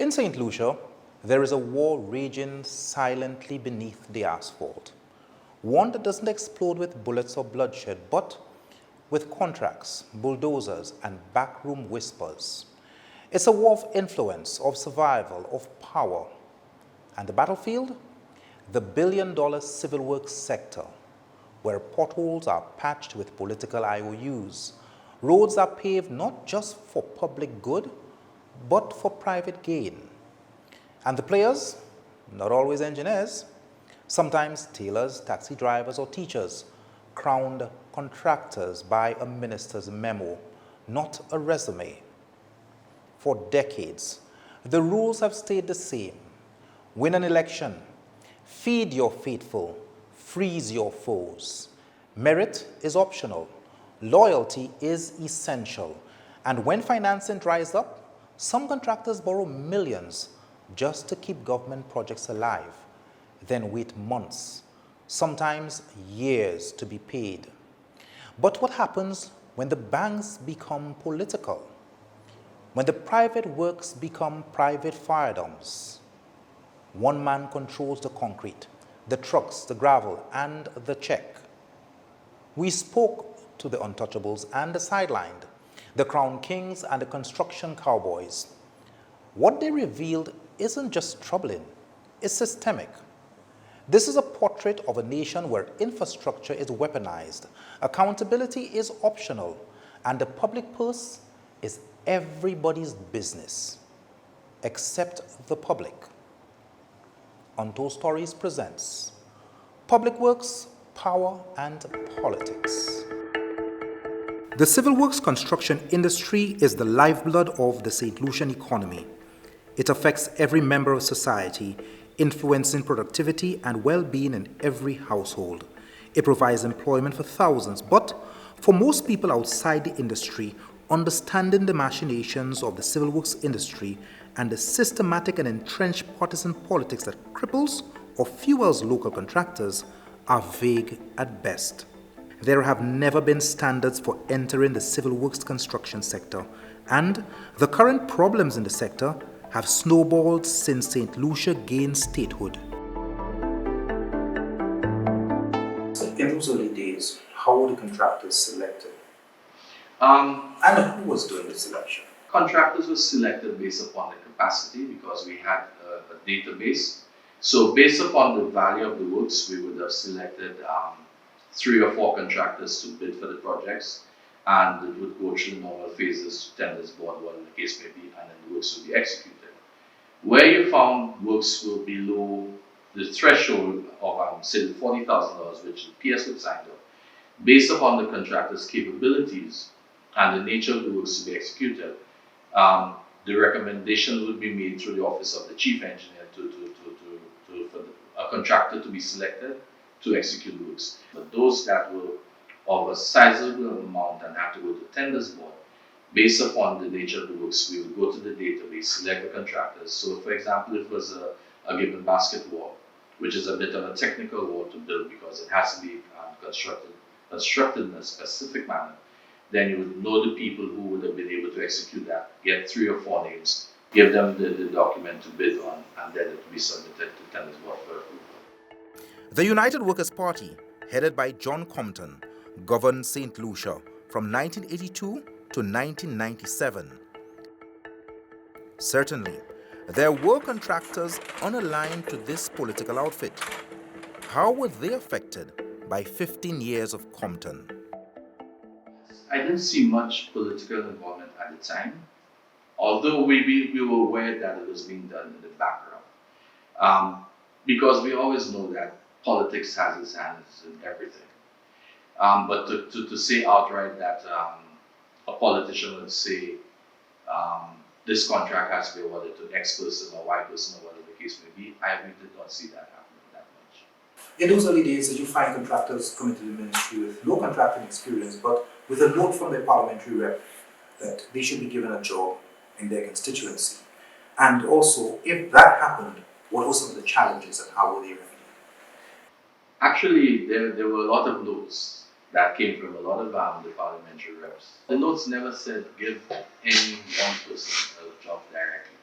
In St. Lucia, there is a war raging silently beneath the asphalt. One that doesn't explode with bullets or bloodshed, but with contracts, bulldozers, and backroom whispers. It's a war of influence, of survival, of power. And the battlefield? The billion-dollar civil works sector, where potholes are patched with political IOUs. Roads are paved not just for public good, but for private gain. And the players? Not always engineers. Sometimes tailors, taxi drivers, or teachers, crowned contractors by a minister's memo, not a resume. For decades, the rules have stayed the same. Win an election, feed your faithful, freeze your foes. Merit is optional, loyalty is essential. And when financing dries up, some contractors borrow millions just to keep government projects alive, then wait months, sometimes years to be paid. But what happens when the banks become political? When the private works become private firearms? One man controls the concrete, the trucks, the gravel, and the check. We spoke to the untouchables and the sidelined, the crown kings and the construction cowboys. What they revealed isn't just troubling, it's systemic. This is a portrait of a nation where infrastructure is weaponized, accountability is optional, and the public purse is everybody's business, except the public. Untold Stories presents Public Works, Power and Politics. The civil works construction industry is the lifeblood of the St. Lucian economy. It affects every member of society, influencing productivity and well-being in every household. It provides employment for thousands, but for most people outside the industry, understanding the machinations of the civil works industry and the systematic and entrenched partisan politics that cripples or fuels local contractors are vague at best. There have never been standards for entering the civil works construction sector, and the current problems in the sector have snowballed since St. Lucia gained statehood. So in those early days, how were the contractors selected? And who was doing the selection? Contractors were selected based upon the capacity because we had a database. So based upon the value of the works, we would have selected 3 or 4 contractors to bid for the projects, and it would go through the normal phases, tenders, board, whatever the case may be, and then the works would be executed. Where you found works were below the threshold of say $40,000, which the PS would sign up, based upon the contractor's capabilities and the nature of the works to be executed, the recommendation would be made through the office of the chief engineer for a contractor to be selected to execute the works. But those that were of a sizable amount and had to go to tenders board, based upon the nature of the works, we would go to the database, select the contractors. So for example, if it was a given basket wall, which is a bit of a technical wall to build because it has to be constructed in a specific manner, then you would know the people who would have been able to execute that, get 3 or 4 names, give them the document to bid on, and then it would be submitted to tenders board for approval. The United Workers' Party, headed by John Compton, governed St. Lucia from 1982 to 1997. Certainly, there were contractors unaligned to this political outfit. How were they affected by 15 years of Compton? I didn't see much political involvement at the time, although we were aware that it was being done in the background. Because we always know that politics has its hands in everything. But to say outright that a politician would say this contract has to be awarded to X person or Y person or whatever the case may be, I really did not see that happening that much. In those early days, did you find contractors coming to the ministry with no contracting experience, but with a note from their parliamentary rep that they should be given a job in their constituency? And also, if that happened, what were some of the challenges and how were they remedied? Actually, there were a lot of notes that came from a lot of the parliamentary reps. The notes never said give any one person a job directly.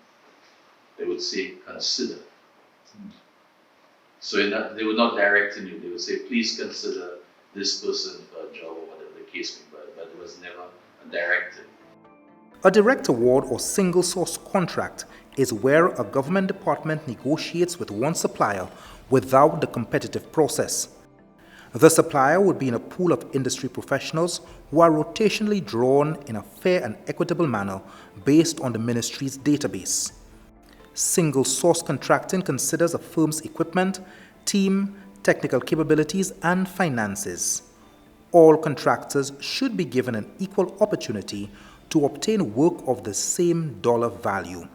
they would say consider. So they would not direct you. They would say, please consider this person for a job or whatever the case may be, but it was never a directive. A direct award or single source contract is where a government department negotiates with one supplier without the competitive process. The supplier would be in a pool of industry professionals who are rotationally drawn in a fair and equitable manner based on the ministry's database. Single source contracting considers a firm's equipment, team, technical capabilities, and finances. All contractors should be given an equal opportunity to obtain work of the same dollar value.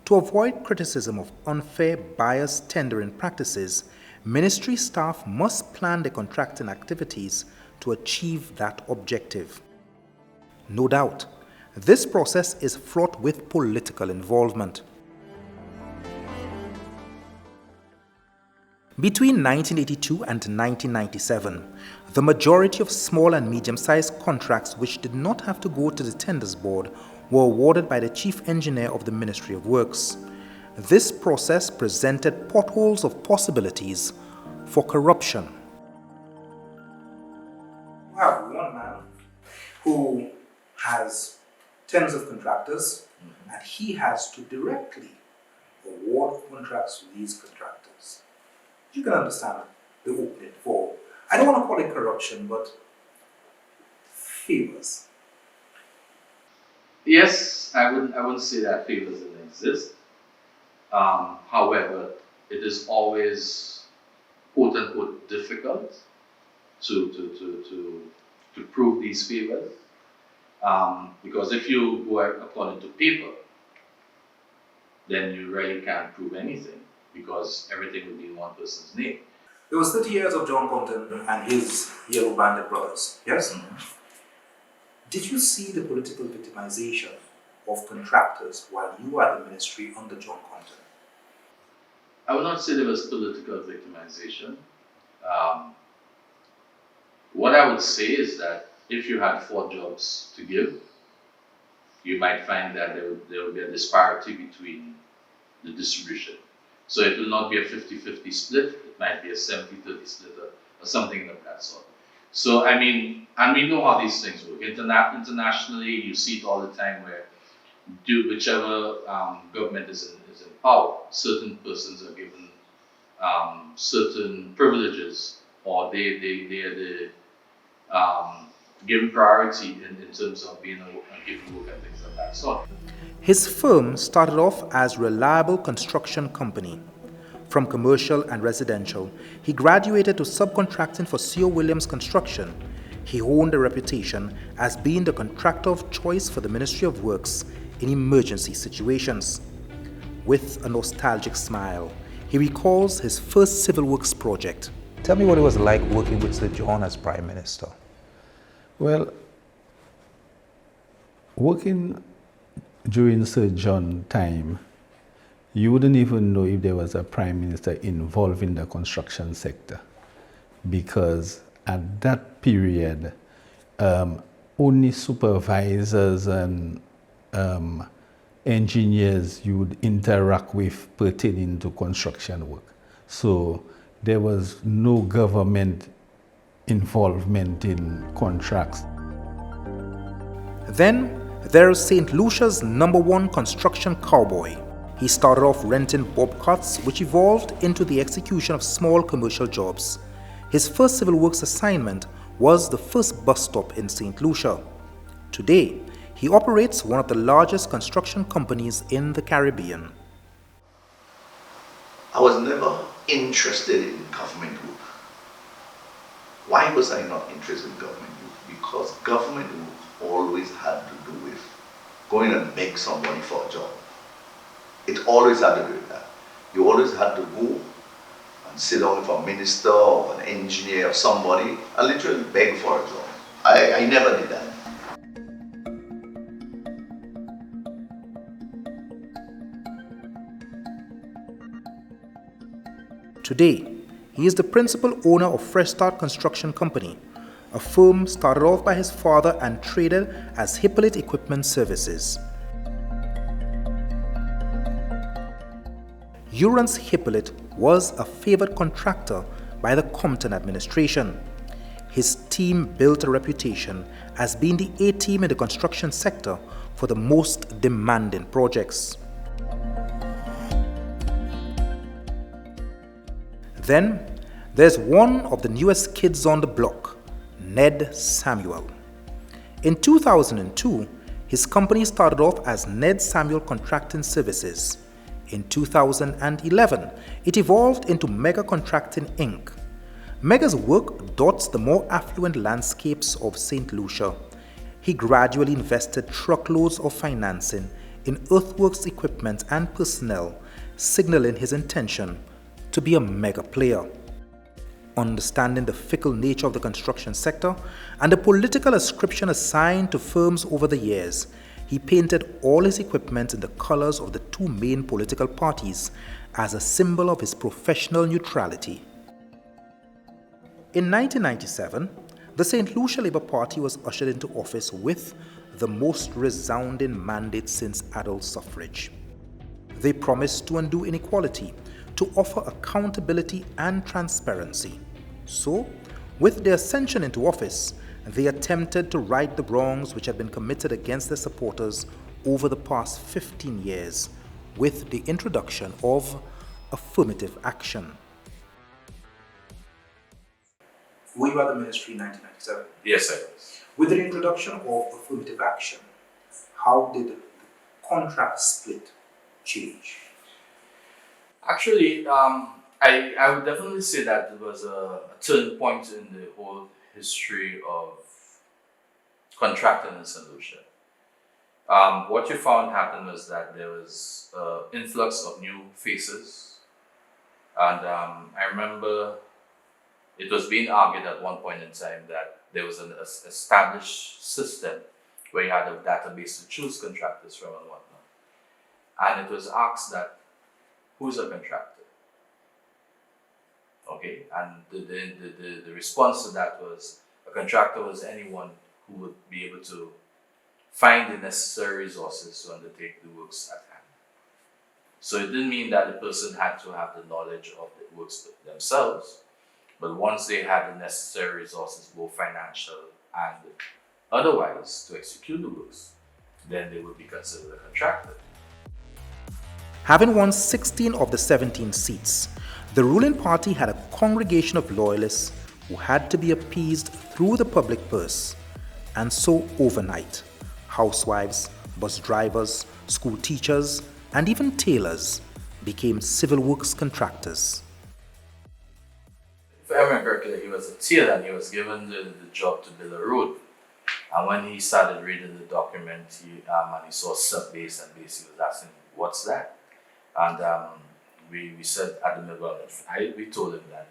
To avoid criticism of unfair, biased tendering practices, ministry staff must plan their contracting activities to achieve that objective. No doubt, this process is fraught with political involvement. Between 1982 and 1997, the majority of small and medium-sized contracts which did not have to go to the tenders board were awarded by the chief engineer of the Ministry of Works. This process presented potholes of possibilities for corruption. You have one man who has tens of contractors, and he has to directly award contracts to these contractors. You can understand the opening for, I don't want to call it corruption, but favors. Yes, I wouldn't say that favors didn't exist. However, it is always quote unquote difficult to prove these favors. Because if you go according to paper, then you really can't prove anything because everything would be in one person's name. It was 30 years of John Compton and his Yellow Banded brothers, yes? Did you see the political victimization of contractors while you were at the ministry under John Compton? I would not say there was political victimization. What I would say is that if you had 4 jobs to give, you might find that there would be a disparity between the distribution. So it will not be a 50-50 split, it might be a 70-30 split or something of that sort. So, I mean, and we know how these things work. Internationally, you see it all the time where whichever government is in power, certain persons are given certain privileges, or they are given priority in terms of being given work and things of that sort. His firm started off as Reliable Construction Company. From commercial and residential, he graduated to subcontracting for C.O. Williams Construction. He honed a reputation as being the contractor of choice for the Ministry of Works in emergency situations. With a nostalgic smile, he recalls his first civil works project. Tell me what it was like working with Sir John as Prime Minister. Well, working during Sir John's time, you wouldn't even know if there was a Prime Minister involved in the construction sector, because at that period, only supervisors and engineers you would interact with pertaining to construction work. So there was no government involvement in contracts. Then there's St Lucia's #1 construction cowboy. He started off renting bobcats, which evolved into the execution of small commercial jobs. His first civil works assignment was the first bus stop in St Lucia. Today, he operates one of the largest construction companies in the Caribbean. I was never interested in government work. Why was I not interested in government work? Because government work always had to do with going and beg somebody for a job. It always had to do with that. You always had to go and sit down with a minister or an engineer or somebody and literally beg for a job. I never did that. Today, he is the principal owner of Fresh Start Construction Company, a firm started off by his father and traded as Hippolyte Equipment Services. Urance Hippolyte was a favored contractor by the Compton administration. His team built a reputation as being the A-team in the construction sector for the most demanding projects. Then, there's one of the newest kids on the block, Ned Samuel. In 2002, his company started off as Ned Samuel Contracting Services. In 2011, it evolved into Mega Contracting Inc. Mega's work dots the more affluent landscapes of St. Lucia. He gradually invested truckloads of financing in earthworks equipment and personnel, signaling his intention to be a mega player. Understanding the fickle nature of the construction sector and the political ascription assigned to firms over the years, he painted all his equipment in the colors of the two main political parties as a symbol of his professional neutrality. In 1997, the St. Lucia Labour Party was ushered into office with the most resounding mandate since adult suffrage. They promised to undo inequality, to offer accountability and transparency. So, with their ascension into office, they attempted to right the wrongs which had been committed against their supporters over the past 15 years with the introduction of affirmative action. Were you at the ministry in 1997? Yes, I was. With the introduction of affirmative action, how did the contract split change? Actually, I would definitely say that it was a turning point in the whole history of contracting in St. Lucia. What you found happened was that there was an influx of new faces, and I remember it was being argued at one point in time that there was an established system where you had a database to choose contractors from and whatnot, and it was asked that who's a contractor? Okay, and the response to that was a contractor was anyone who would be able to find the necessary resources to undertake the works at hand. So it didn't mean that the person had to have the knowledge of the works themselves, but once they had the necessary resources, both financial and otherwise, to execute the works, then they would be considered a contractor. Having won 16 of the 17 seats, the ruling party had a congregation of loyalists who had to be appeased through the public purse. And so overnight, housewives, bus drivers, school teachers, and even tailors became civil works contractors. If I remember correctly, he was a tailor and he was given the job to build a road. And when he started reading the document, he saw sub-base and base, he was asking, what's that? And we said at the middle, we told him that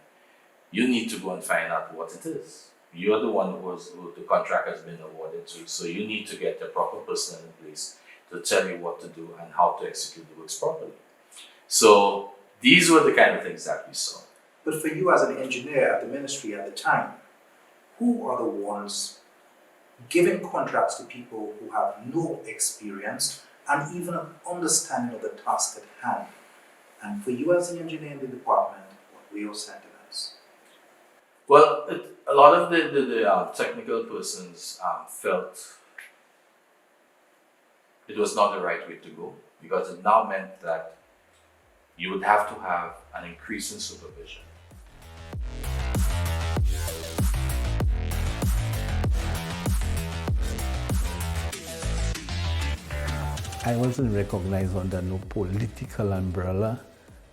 you need to go and find out what it is. You're the one who the contract has been awarded to, so you need to get the proper person in place to tell you what to do and how to execute the works properly. So these were the kind of things that we saw. But for you as an engineer at the ministry at the time, who are the ones giving contracts to people who have no experience and even an understanding of the task at hand? And for you as an engineer in the department, what were your sentiments? Well, a lot of the technical persons felt it was not the right way to go, because it now meant that you would have to have an increase in supervision. I wasn't recognized under no political umbrella.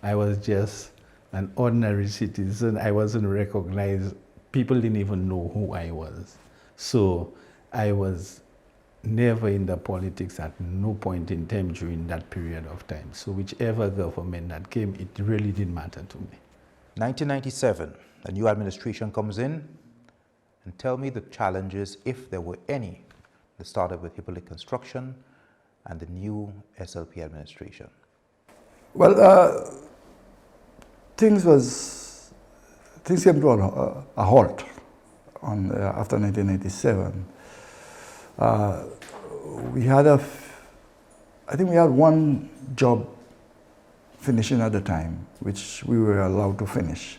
I was just an ordinary citizen. I wasn't recognized. People didn't even know who I was. So I was never in the politics at no point in time during that period of time. So whichever government that came, it really didn't matter to me. 1997, a new administration comes in, and tell me the challenges, if there were any, that started with Hippolyte Construction and the new SLP administration. Well, things came to a halt after 1987. I think we had one job finishing at the time, which we were allowed to finish.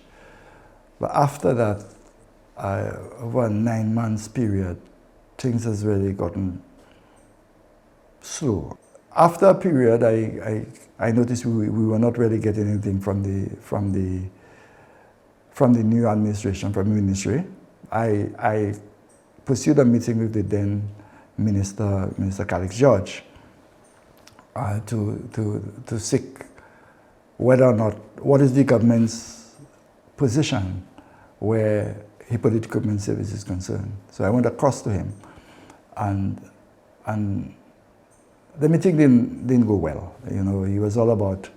But after that, over a 9 months period, things has really gotten slow. After a period, I noticed we were not really getting anything from the new administration, from the ministry. I pursued a meeting with the then Minister Calix George to seek whether or not, what is the government's position where Hippolyte Equipment Service is concerned. So I went across to him, and the meeting didn't go well. You know, he was all about,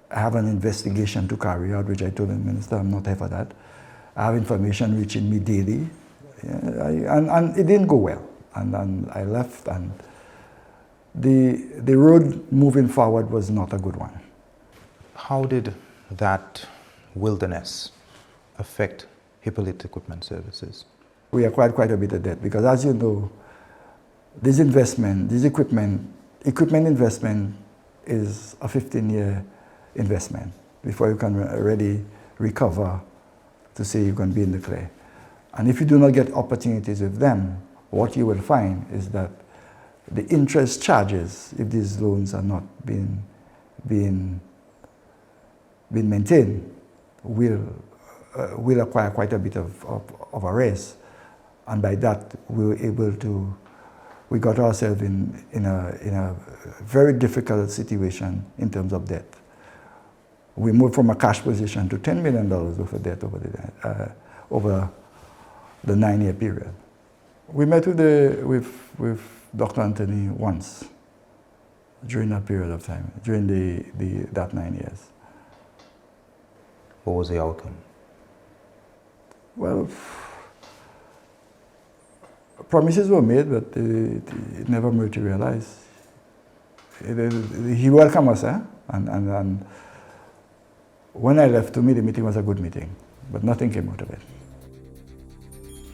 I have an investigation to carry out, which I told the minister, I'm not here for that. I have information reaching me daily, and it didn't go well. And I left, and the road moving forward was not a good one. How did that wilderness affect Hippolyte Equipment Services? We acquired quite a bit of debt because, as you know, this equipment investment is a 15-year investment before you can really recover to say you can be in the clear. And if you do not get opportunities with them, what you will find is that the interest charges, if these loans are not being maintained, will acquire quite a bit of arrears. And by that, we got ourselves in a very difficult situation in terms of debt. We moved from a cash position to $10 million worth of debt over the 9-year period. We met with Dr. Anthony once during that period of time, during that 9 years. What was the outcome? Well, promises were made, but it never materialized. He welcomed us, and when I left, to me, the meeting was a good meeting, but nothing came out of it.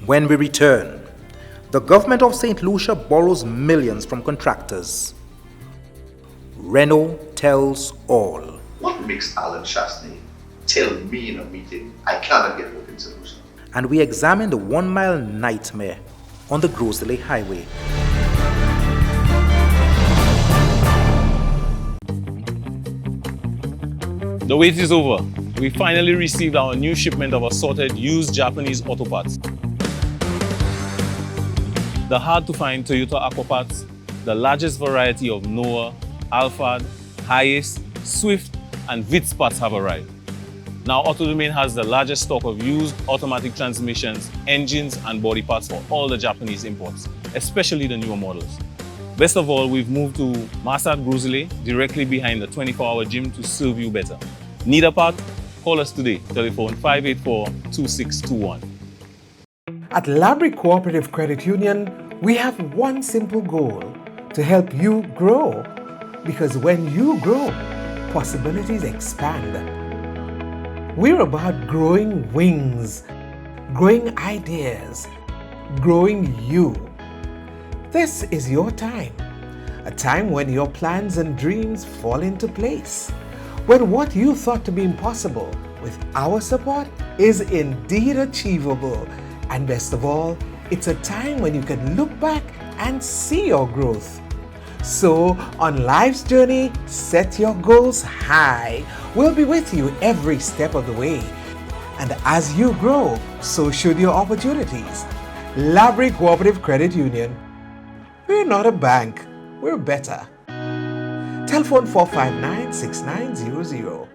When we return, the government of St. Lucia borrows millions from contractors. Renault tells all. What makes Alan Chasney tell me in a meeting I cannot get work in St. Lucia? And we examine the 1-mile nightmare on the Groseley Highway. The wait is over. We finally received our new shipment of assorted used Japanese auto parts. The hard-to-find Toyota Aqua parts, the largest variety of Noah, Alphard, Hiace, Swift, and Vitz parts have arrived. Now Autodomain has the largest stock of used automatic transmissions, engines, and body parts for all the Japanese imports, especially the newer models. Best of all, we've moved to Marsad Groseley, directly behind the 24-hour gym to serve you better. Need a part? Call us today. Telephone 584-2621. At Labrie Cooperative Credit Union, we have one simple goal: to help you grow. Because when you grow, possibilities expand. We're about growing wings, growing ideas, growing you. This is your time, a time when your plans and dreams fall into place, when what you thought to be impossible with our support is indeed achievable. And best of all, it's a time when you can look back and see your growth. So, on life's journey, set your goals high. We'll be with you every step of the way. And as you grow, so should your opportunities. Labrie Cooperative Credit Union. We're not a bank, we're better. Telephone 459-6900.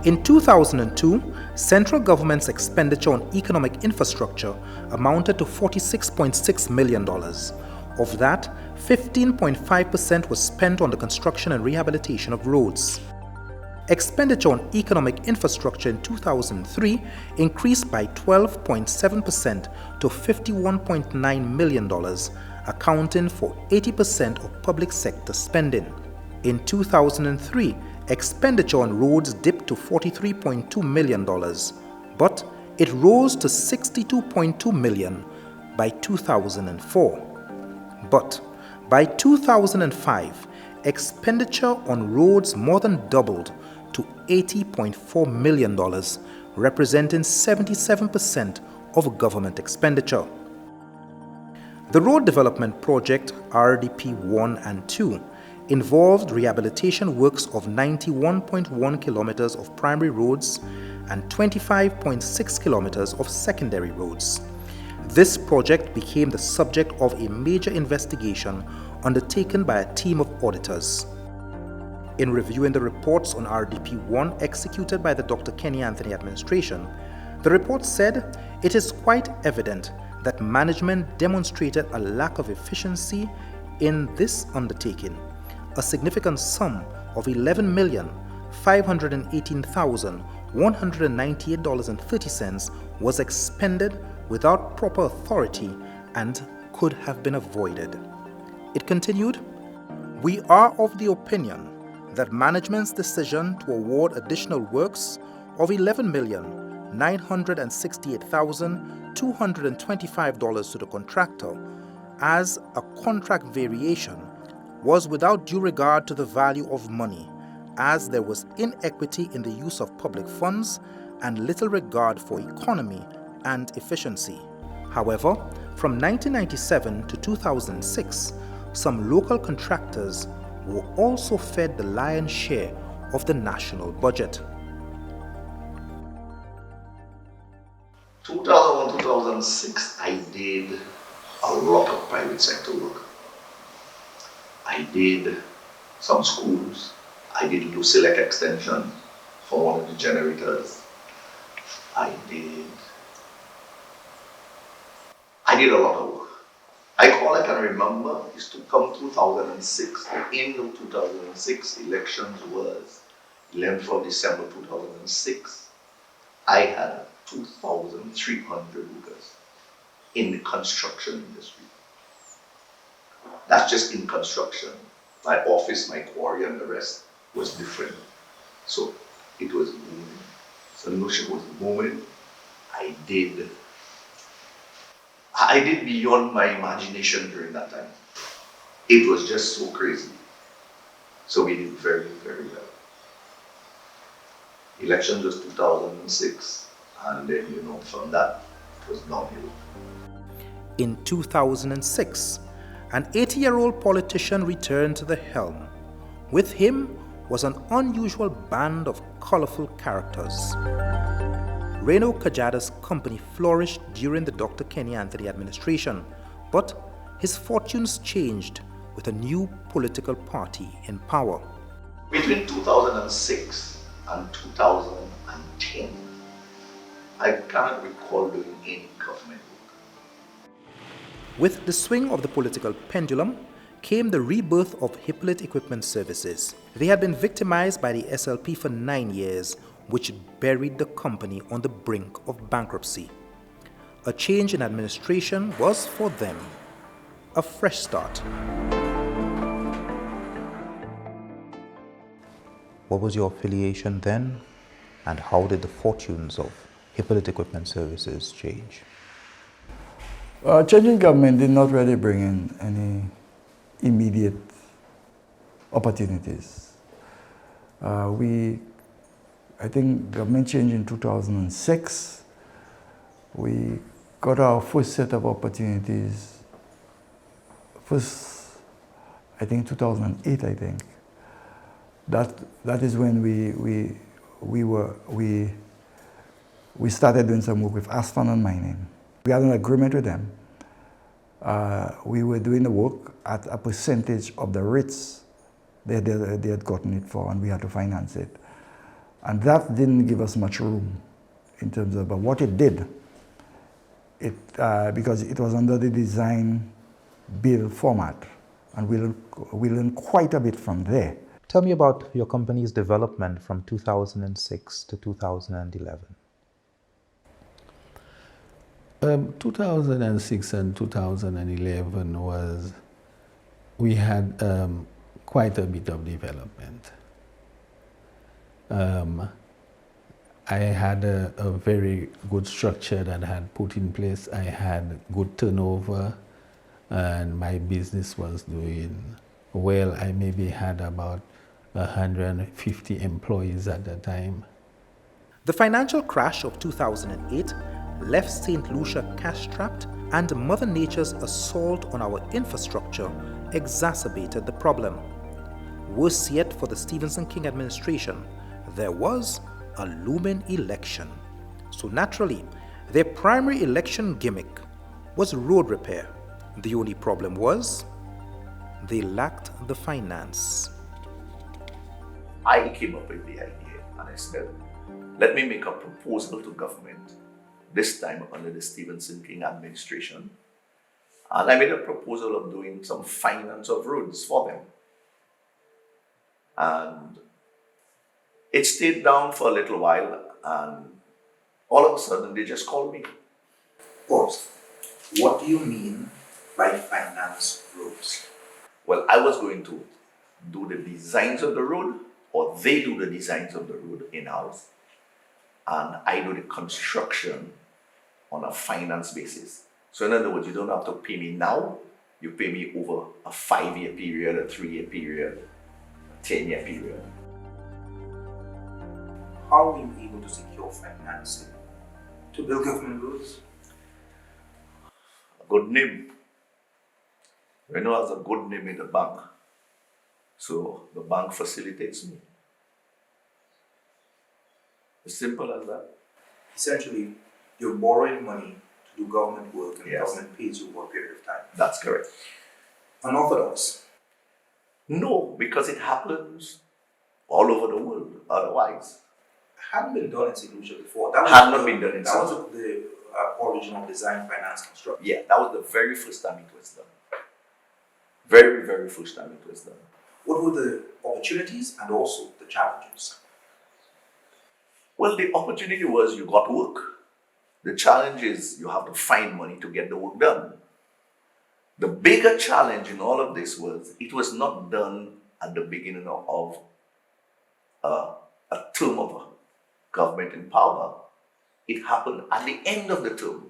In 2002, central government's expenditure on economic infrastructure amounted to $46.6 million. Of that, 15.5% was spent on the construction and rehabilitation of roads. Expenditure on economic infrastructure in 2003 increased by 12.7% to $51.9 million, accounting for 80% of public sector spending. In 2003, expenditure on roads dipped to $43.2 million, but It rose to 62.2 million by 2004. But by 2005, expenditure on roads more than doubled to $80.4 million, representing 77% of government expenditure. The road development project RDP 1 and 2 involved rehabilitation works of 91.1 kilometers of primary roads and 25.6 kilometers of secondary roads. This project became the subject of a major investigation undertaken by a team of auditors. In reviewing the reports on RDP 1 executed by the Dr. Kenny Anthony administration, the report said it is quite evident that management demonstrated a lack of efficiency in this undertaking. A significant sum of $11,518,198.30 was expended without proper authority and could have been avoided. It continued, "We are of the opinion that management's decision to award additional works of $11,968,225 to the contractor as a contract variation was without due regard to the value of money, as there was inequity in the use of public funds and little regard for economy and efficiency. However, from 1997 to 2006, some local contractors were also fed the lion's share of the national budget." 2001-2006, I did a lot of private sector work. I did some schools. I did Lucilec extension for one of the generators. I did a lot of work. All I can remember is to come 2006, the end of 2006, elections was 11th of December 2006. I had 2,300 workers in the construction industry. That's just in construction. My office, my quarry, and the rest was different. So it was booming. St Lucia was booming. I did beyond my imagination during that time. It was just so crazy. So we did very, very well. Election was 2006, and then, from that, it was downhill. In 2006, an 80-year-old politician returned to the helm. With him was an unusual band of colorful characters. Reno Kajada's company flourished during the Dr. Kenny Anthony administration, but his fortunes changed with a new political party in power. Between 2006 and 2010, I cannot recall doing any government work. With the swing of the political pendulum came the rebirth of Hippolyte Equipment Services. They had been victimized by the SLP for 9 years, which buried the company on the brink of bankruptcy. A change in administration was for them a fresh start. What was your affiliation then, and how did the fortunes of Hippolyte Equipment Services change? Changing government did not really bring in any immediate opportunities. I think government changed in 2006. We got our first set of opportunities. I think 2008. I think that is when we started doing some work with asphalt and mining. We had an agreement with them. We were doing the work at a percentage of the rates they had gotten it for, and we had to finance it. And that didn't give us much room in terms of, but what it did, because it was under the design build format, and we learned quite a bit from there. Tell me about your company's development from 2006 to 2011. 2006 and 2011 we had quite a bit of development. I had a very good structure that I had put in place. I had good turnover, and my business was doing well. I maybe had about 150 employees at the time. The financial crash of 2008 left St. Lucia cash-strapped, and Mother Nature's assault on our infrastructure exacerbated the problem. Worse yet for the Stephenson King administration, there was a looming election. So naturally, their primary election gimmick was road repair. The only problem was they lacked the finance. I came up with the idea and I said, let me make a proposal to government, this time under the Stephenson King administration. And I made a proposal of doing some finance of roads for them. And it stayed down for a little while, and all of a sudden they just called me. Pause. What do you mean by finance roads? Well, I was going to do the designs of the road, or they do the designs of the road in-house, and I do the construction on a finance basis. So in other words, you don't have to pay me now, you pay me over a 5-year period, a 3-year period, a 10-year period. How were you able to secure financing to build government roads? A good name. You know, has a good name in the bank. So the bank facilitates me. As simple as that. Essentially, you're borrowing money to do government work, and Yes. government pays you over a period of time. That's correct. Unorthodox. No, because it happens all over the world otherwise. Hadn't been done in St. Lucia before. That Had not been done in That St. was the original design, finance, construction. Yeah, that was the very first time it was done. Very, very first time it was done. What were the opportunities and also the challenges? Well, the opportunity was you got work. The challenge is you have to find money to get the work done. The bigger challenge in all of this was it was not done at the beginning of a term of government in power. It happened at the end of the term.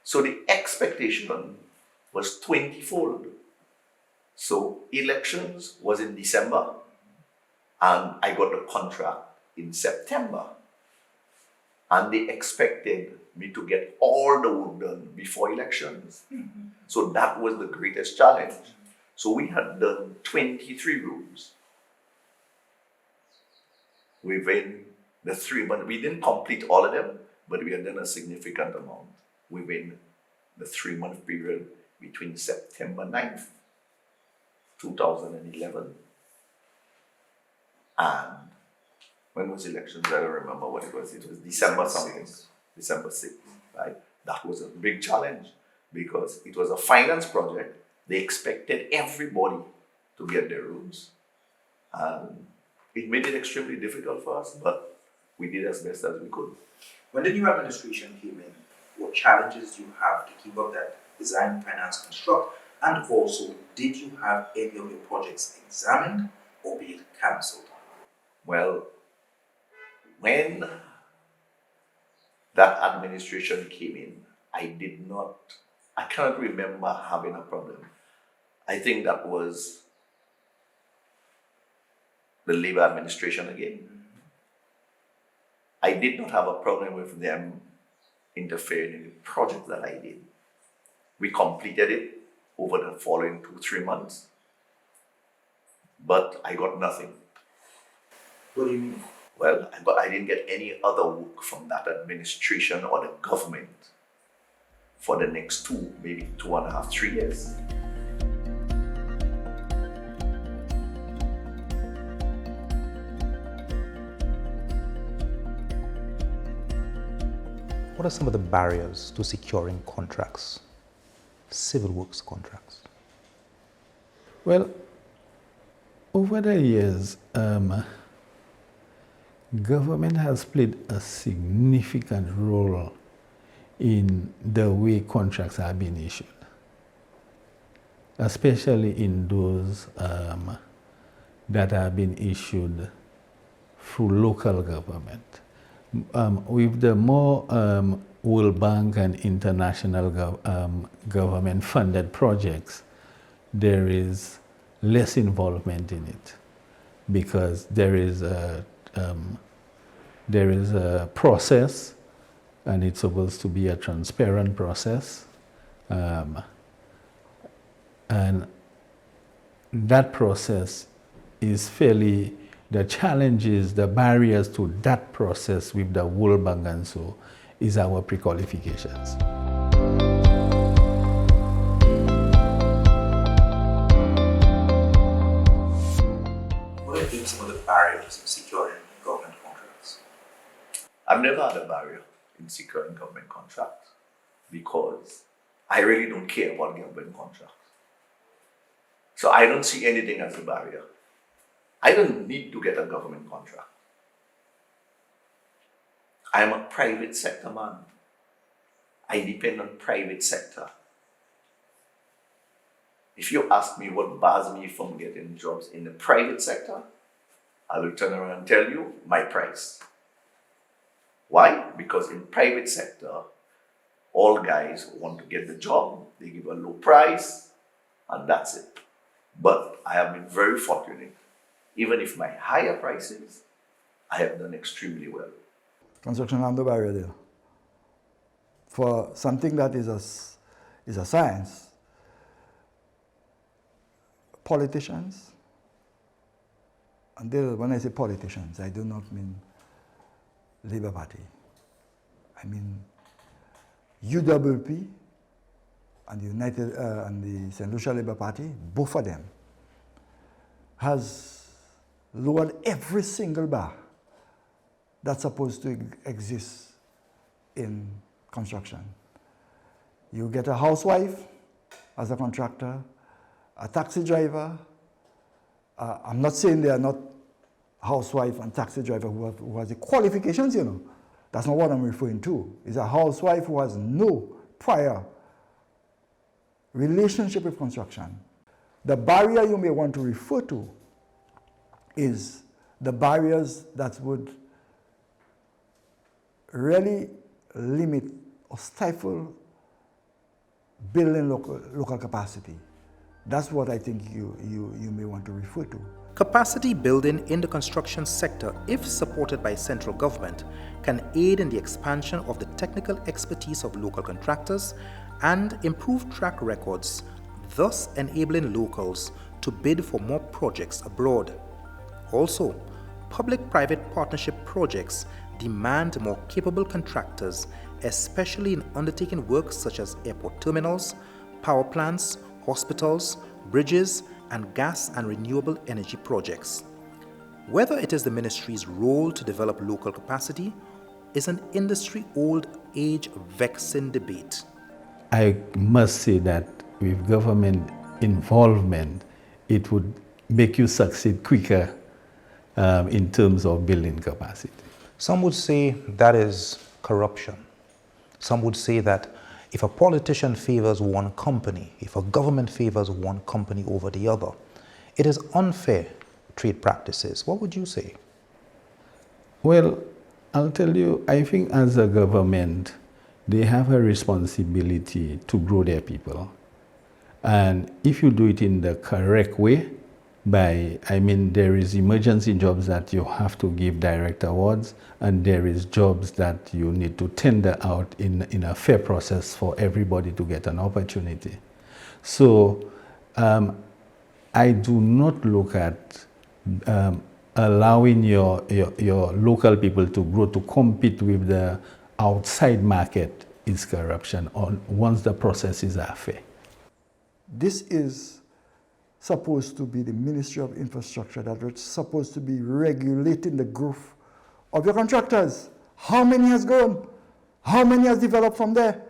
So the expectation was 20-fold. So elections was in December, and I got the contract in September. And they expected me to get all the work done before elections. So that was the greatest challenge. So we had done 23 rooms within the 3 months. We didn't complete all of them, but we had done a significant amount within the 3-month period between September 9th, 2011, and when was elections? I don't remember what it was. It was December something. December 6th, right? That was a big challenge because it was a finance project. They expected everybody to get their rooms. And it made it extremely difficult for us, but we did as best as we could. When the new administration came in, what challenges do you have to keep up that design, finance, construct? And also, did you have any of your projects examined or be cancelled? Well, when that administration came in, I cannot remember having a problem. I think that was the Labour administration again. I did not have a problem with them interfering in the project that I did. We completed it over the following 2-3 months, but I got nothing. What do you mean? Well, I didn't get any other work from that administration or the government for the next 2, maybe 2.5, 3 years. What are some of the barriers to securing contracts, civil works contracts? Well, over the years, government has played a significant role in the way contracts are being issued, especially in those that are being issued through local government. With the more World Bank and international government-funded projects, there is less involvement in it because there is a process, and it's supposed to be a transparent process, and that process is fairly, the challenges, the barriers to that process with the World Bank and so is our pre-qualifications. What have been some of the barriers in securing government contracts? I've never had a barrier in securing government contracts because I really don't care about government contracts. So I don't see anything as a barrier. I don't need to get a government contract. I am a private sector man. I depend on private sector. If you ask me what bars me from getting jobs in the private sector, I will turn around and tell you my price. Why? Because in private sector, all guys want to get the job, they give a low price, and that's it. But I have been very fortunate. Even if my higher prices, I have done extremely well. Construction have no barrier there. For something that is a science, politicians, and when I say politicians, I do not mean Labour Party. I mean UWP and the St Lucia Labour Party, both of them, has lowered every single bar that's supposed to exist in construction. You get a housewife as a contractor, a taxi driver. I'm not saying they are not housewife and taxi driver who has the qualifications, you know. That's not what I'm referring to. It's a housewife who has no prior relationship with construction. The barrier you may want to refer to is the barriers that would really limit or stifle building local capacity. That's what I think you may want to refer to. Capacity building in the construction sector, if supported by central government, can aid in the expansion of the technical expertise of local contractors and improve track records, thus enabling locals to bid for more projects abroad. Also, public-private partnership projects demand more capable contractors, especially in undertaking work such as airport terminals, power plants, hospitals, bridges, and gas and renewable energy projects. Whether it is the ministry's role to develop local capacity is an industry-old age vexing debate. I must say that with government involvement, it would make you succeed quicker in terms of building capacity. Some would say that is corruption. Some would say that if a politician favors one company, if a government favors one company over the other, it is unfair trade practices. What would you say? Well, I'll tell you, I think as a government, they have a responsibility to grow their people. And if you do it in the correct way, there is emergency jobs that you have to give direct awards, and there is jobs that you need to tender out in a fair process for everybody to get an opportunity. So I do not look at allowing your local people to grow to compete with the outside market is corruption once the processes are fair. This is supposed to be the Ministry of Infrastructure that is supposed to be regulating the growth of your contractors. How many has grown? How many has developed from there?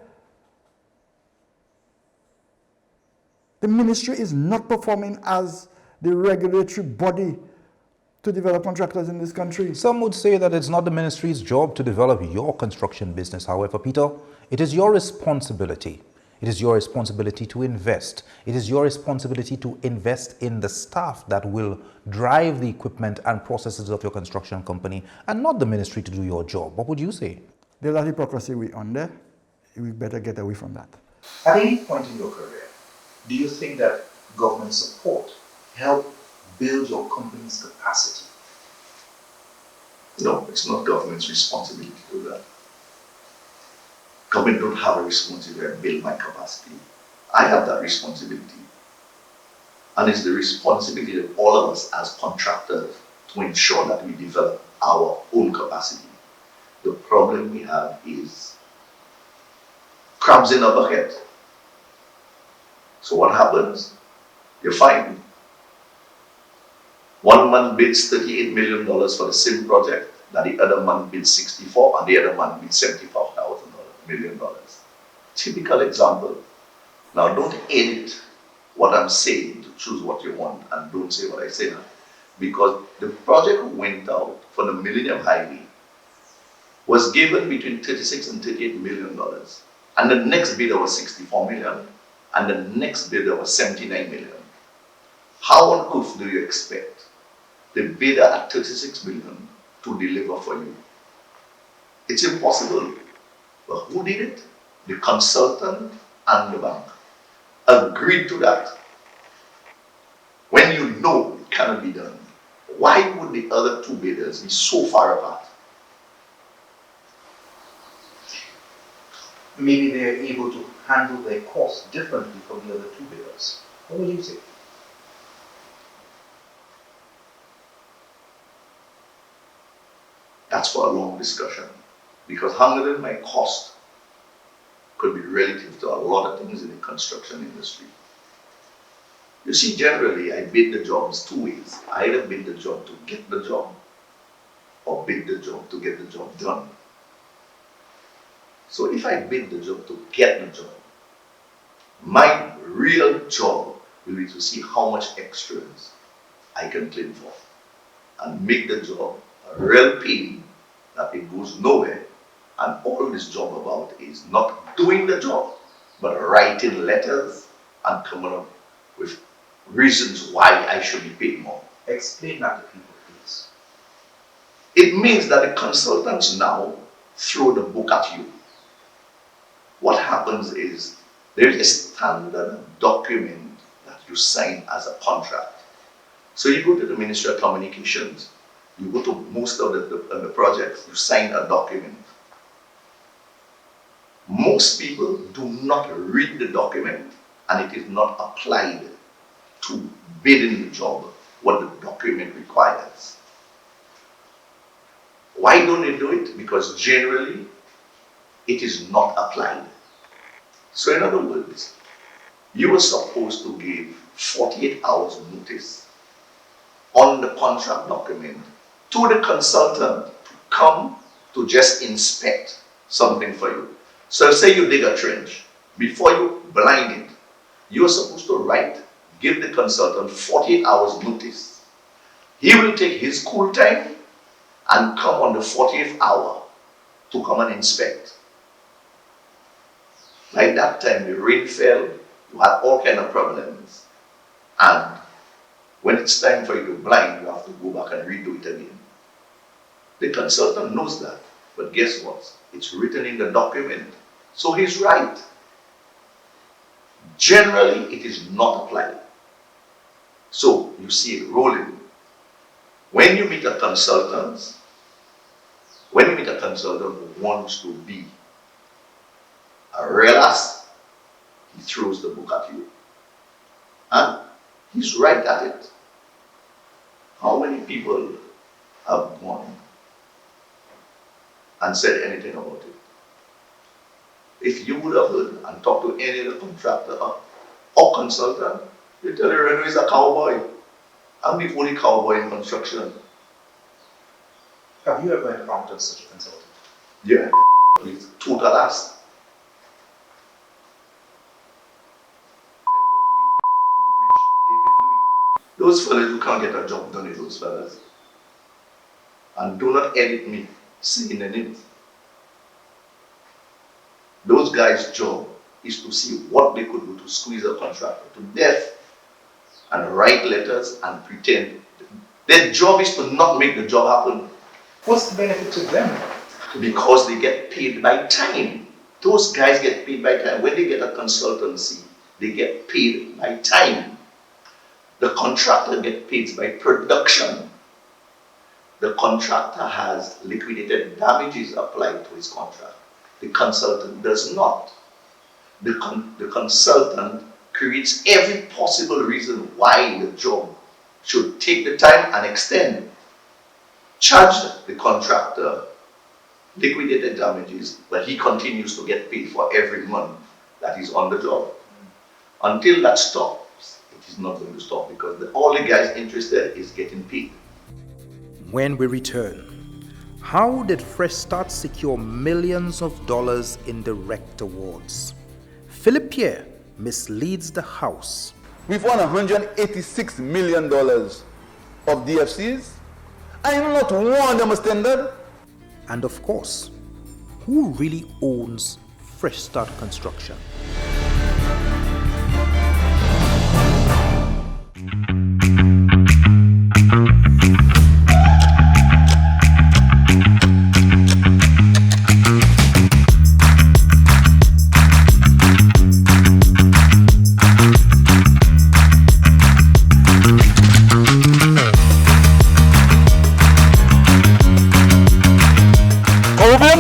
The ministry is not performing as the regulatory body to develop contractors in this country. Some would say that it's not the ministry's job to develop your construction business. However, Peter, it is your responsibility It is your responsibility to invest. It is your responsibility to invest in the staff that will drive the equipment and processes of your construction company, and not the ministry to do your job. What would you say? There's a hypocrisy we under. We better get away from that. At any point in your career, do you think that government support helped build your company's capacity? No, it's not government's responsibility to do that. Government don't have a responsibility to build my capacity. I have that responsibility. And it's the responsibility of all of us as contractors to ensure that we develop our own capacity. The problem we have is crabs in a bucket. So what happens? You find one man bids $38 million for the same project, that the other man bids 64, and the other man bids $75 million. Typical example. Now don't edit what I'm saying to choose what you want, and don't say what I say now. Because the project went out for the Millennium Highway was given between $36 and $38 million. And the next bidder was 64 million, and the next bidder was 79 million. How on earth do you expect the bidder at 36 million to deliver for you? It's impossible. But who did it? The consultant and the bank agreed to that. When you know it cannot be done, why would the other two bidders be so far apart? Maybe they're able to handle their costs differently from the other two bidders. What would you say? That's for a long discussion, because handling my cost could be relative to a lot of things in the construction industry. You see, generally, I bid the jobs two ways. I either bid the job to get the job, or bid the job to get the job done. So if I bid the job to get the job, my real job will be to see how much extras I can claim for and make the job a real pain that it goes nowhere. And all this job about is not doing the job, but writing letters and coming up with reasons why I should be paid more. Explain that to people, please. It means that the consultants now throw the book at you. What happens is there is a standard document that you sign as a contract. So you go to the Ministry of Communications, you go to most of the projects, you sign a document. Most people do not read the document, and it is not applied to bidding the job, what the document requires. Why don't they do it? Because generally, it is not applied. So in other words, you were supposed to give 48 hours notice on the contract document to the consultant to come to just inspect something for you. So say you dig a trench, before you blind it, you are supposed to write, give the consultant 48 hours notice. He will take his cool time and come on the 40th hour to come and inspect. Like that time, the rain fell, you had all kinds of problems. And when it's time for you to blind, you have to go back and redo it again. The consultant knows that, but guess what? It's written in the document. So he's right. Generally, it is not applied. So you see it rolling. When you meet a consultant, who wants to be a real ass, he throws the book at you. And he's right at it. How many people have gone and said anything about it? If you would have heard and talked to any other contractor or consultant, they tell you Reno is a cowboy. I'm the only cowboy in construction. Have you ever encountered such a consultant? Yeah, he's total ass. Those fellas who can't get a job done is those fellas. And do not edit me saying the name. Those guys' job is to see what they could do to squeeze a contractor to death and write letters and pretend. Their job is to not make the job happen. What's the benefit to them? Because they get paid by time. Those guys get paid by time. When they get a consultancy, they get paid by time. The contractor gets paid by production. The contractor has liquidated damages applied to his contract. The consultant does not. The consultant creates every possible reason why the job should take the time and extend. Charge the contractor liquidated damages, but he continues to get paid for every month that he's on the job. Until that stops, it is not going to stop because all the guys interested is getting paid. When we return, how did Fresh Start secure millions of dollars in direct awards? Philip Pierre misleads the House. We've won $186 million of DFCs. I am not one them standard. And of course, who really owns Fresh Start Construction?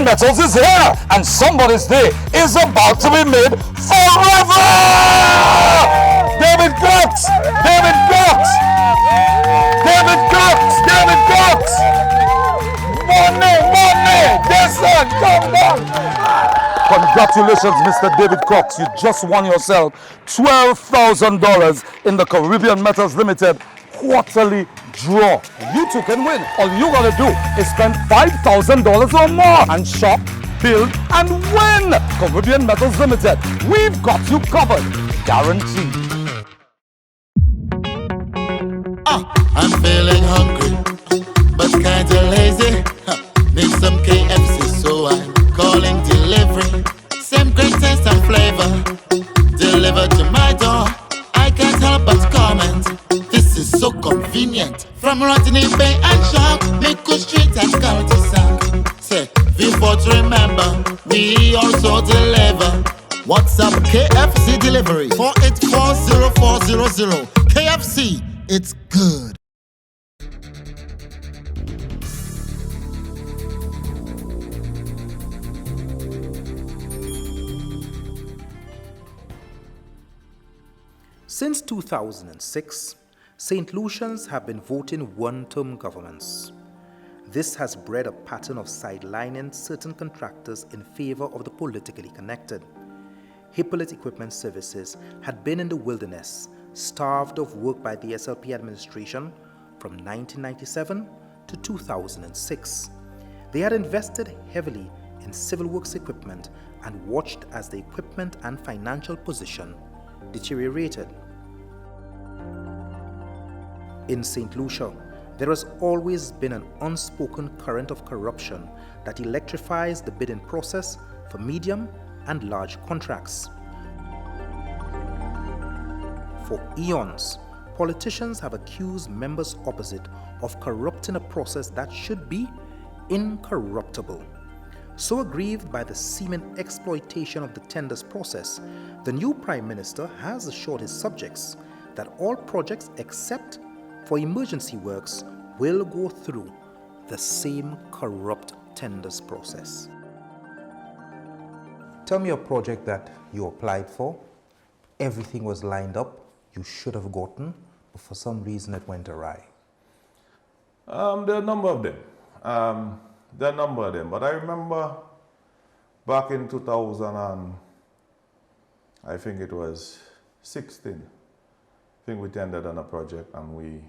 Metals is here, and somebody's day is about to be made forever! David Cox! David Cox! David Cox! David Cox! Money! Money! Yes, son! Come on! Congratulations, Mr. David Cox. You just won yourself $12,000 in the Caribbean Metals Limited quarterly draw. You too can win. All you gotta do is spend $5,000 or more and shop, build, and win. Caribbean Metals Limited. We've got you covered. Guaranteed. I'm feeling hungry, but kinda lazy. Need some KFC, so I'm calling delivery. Same great taste and flavor, delivered to my door. I can't help but comment. This is so convenient. From Rodney Bay and Shark, Miku Street and Cul-de-sac. Say, before to remember, we also deliver. WhatsApp KFC delivery 484040. KFC, it's good. Since 2006, St. Lucians have been voting one-term governments. This has bred a pattern of sidelining certain contractors in favor of the politically connected. Hippolyte Equipment Services had been in the wilderness, starved of work by the SLP administration from 1997 to 2006. They had invested heavily in civil works equipment and watched as the equipment and financial position deteriorated. In St. Lucia, there has always been an unspoken current of corruption that electrifies the bidding process for medium and large contracts. For eons, politicians have accused members opposite of corrupting a process that should be incorruptible. So aggrieved by the seeming exploitation of the tenders process, the new Prime Minister has assured his subjects that all projects except for emergency works will go through the same corrupt tenders process. Tell me a project that you applied for, everything was lined up, you should have gotten, but for some reason it went awry. There are a number of them. But I remember back in 2000 and I think it was 16. I think we tendered on a project and we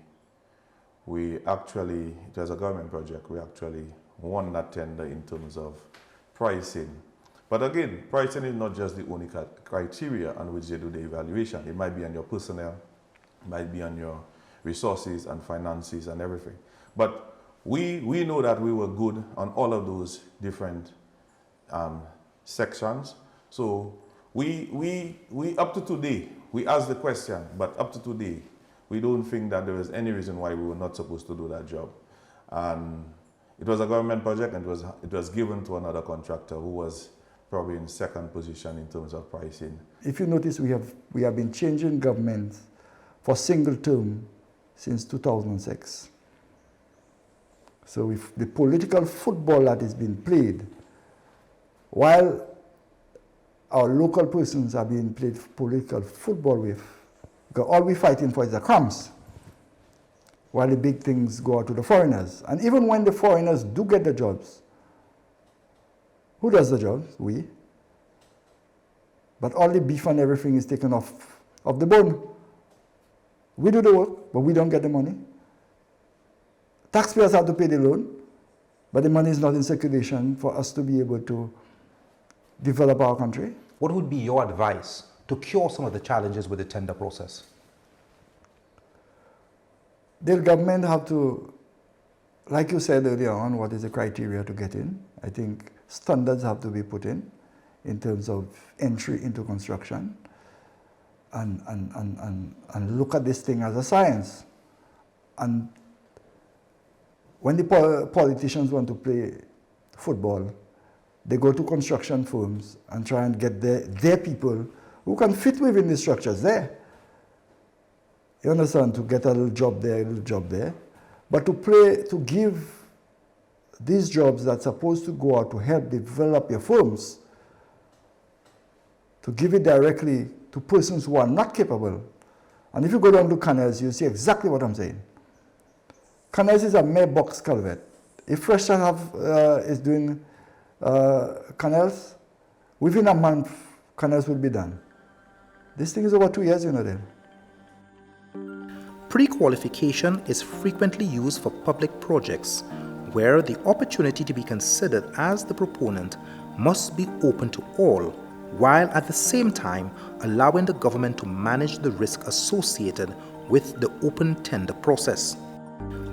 actually, it was a government project, we actually won that tender in terms of pricing. But again, pricing is not just the only criteria on which they do the evaluation. It might be on your personnel, it might be on your resources and finances and everything. But we know that we were good on all of those different sections. So We up to today, we asked the question, but up to today, we don't think that there was any reason why we were not supposed to do that job. And it was a government project, and it was given to another contractor who was probably in second position in terms of pricing. If you notice, we have been changing governments for single term since 2006. So if the political football that is being played, while our local persons are being played political football with, because all we're fighting for is the crumbs, while the big things go out to the foreigners. And even when the foreigners do get the jobs, who does the jobs? We. But all the beef and everything is taken off the bone. We do the work, but we don't get the money. Taxpayers have to pay the loan, but the money is not in circulation for us to be able to develop our country. What would be your advice to cure some of the challenges with the tender process? The government have to, like you said earlier on, what is the criteria to get in? I think standards have to be put in terms of entry into construction, and look at this thing as a science. And when the politicians want to play football, they go to construction firms and try and get their people who can fit within the structures there. You understand? To get a little job there, a little job there. But to give these jobs that's supposed to go out to help develop your firms, to give it directly to persons who are not capable. And if you go down to canals, you see exactly what I'm saying. Canals is a mere box culvert. If Fresh is doing canals, within a month, canals will be done. This thing is over 2 years, you know then. Pre-qualification is frequently used for public projects where the opportunity to be considered as the proponent must be open to all, while at the same time allowing the government to manage the risk associated with the open tender process.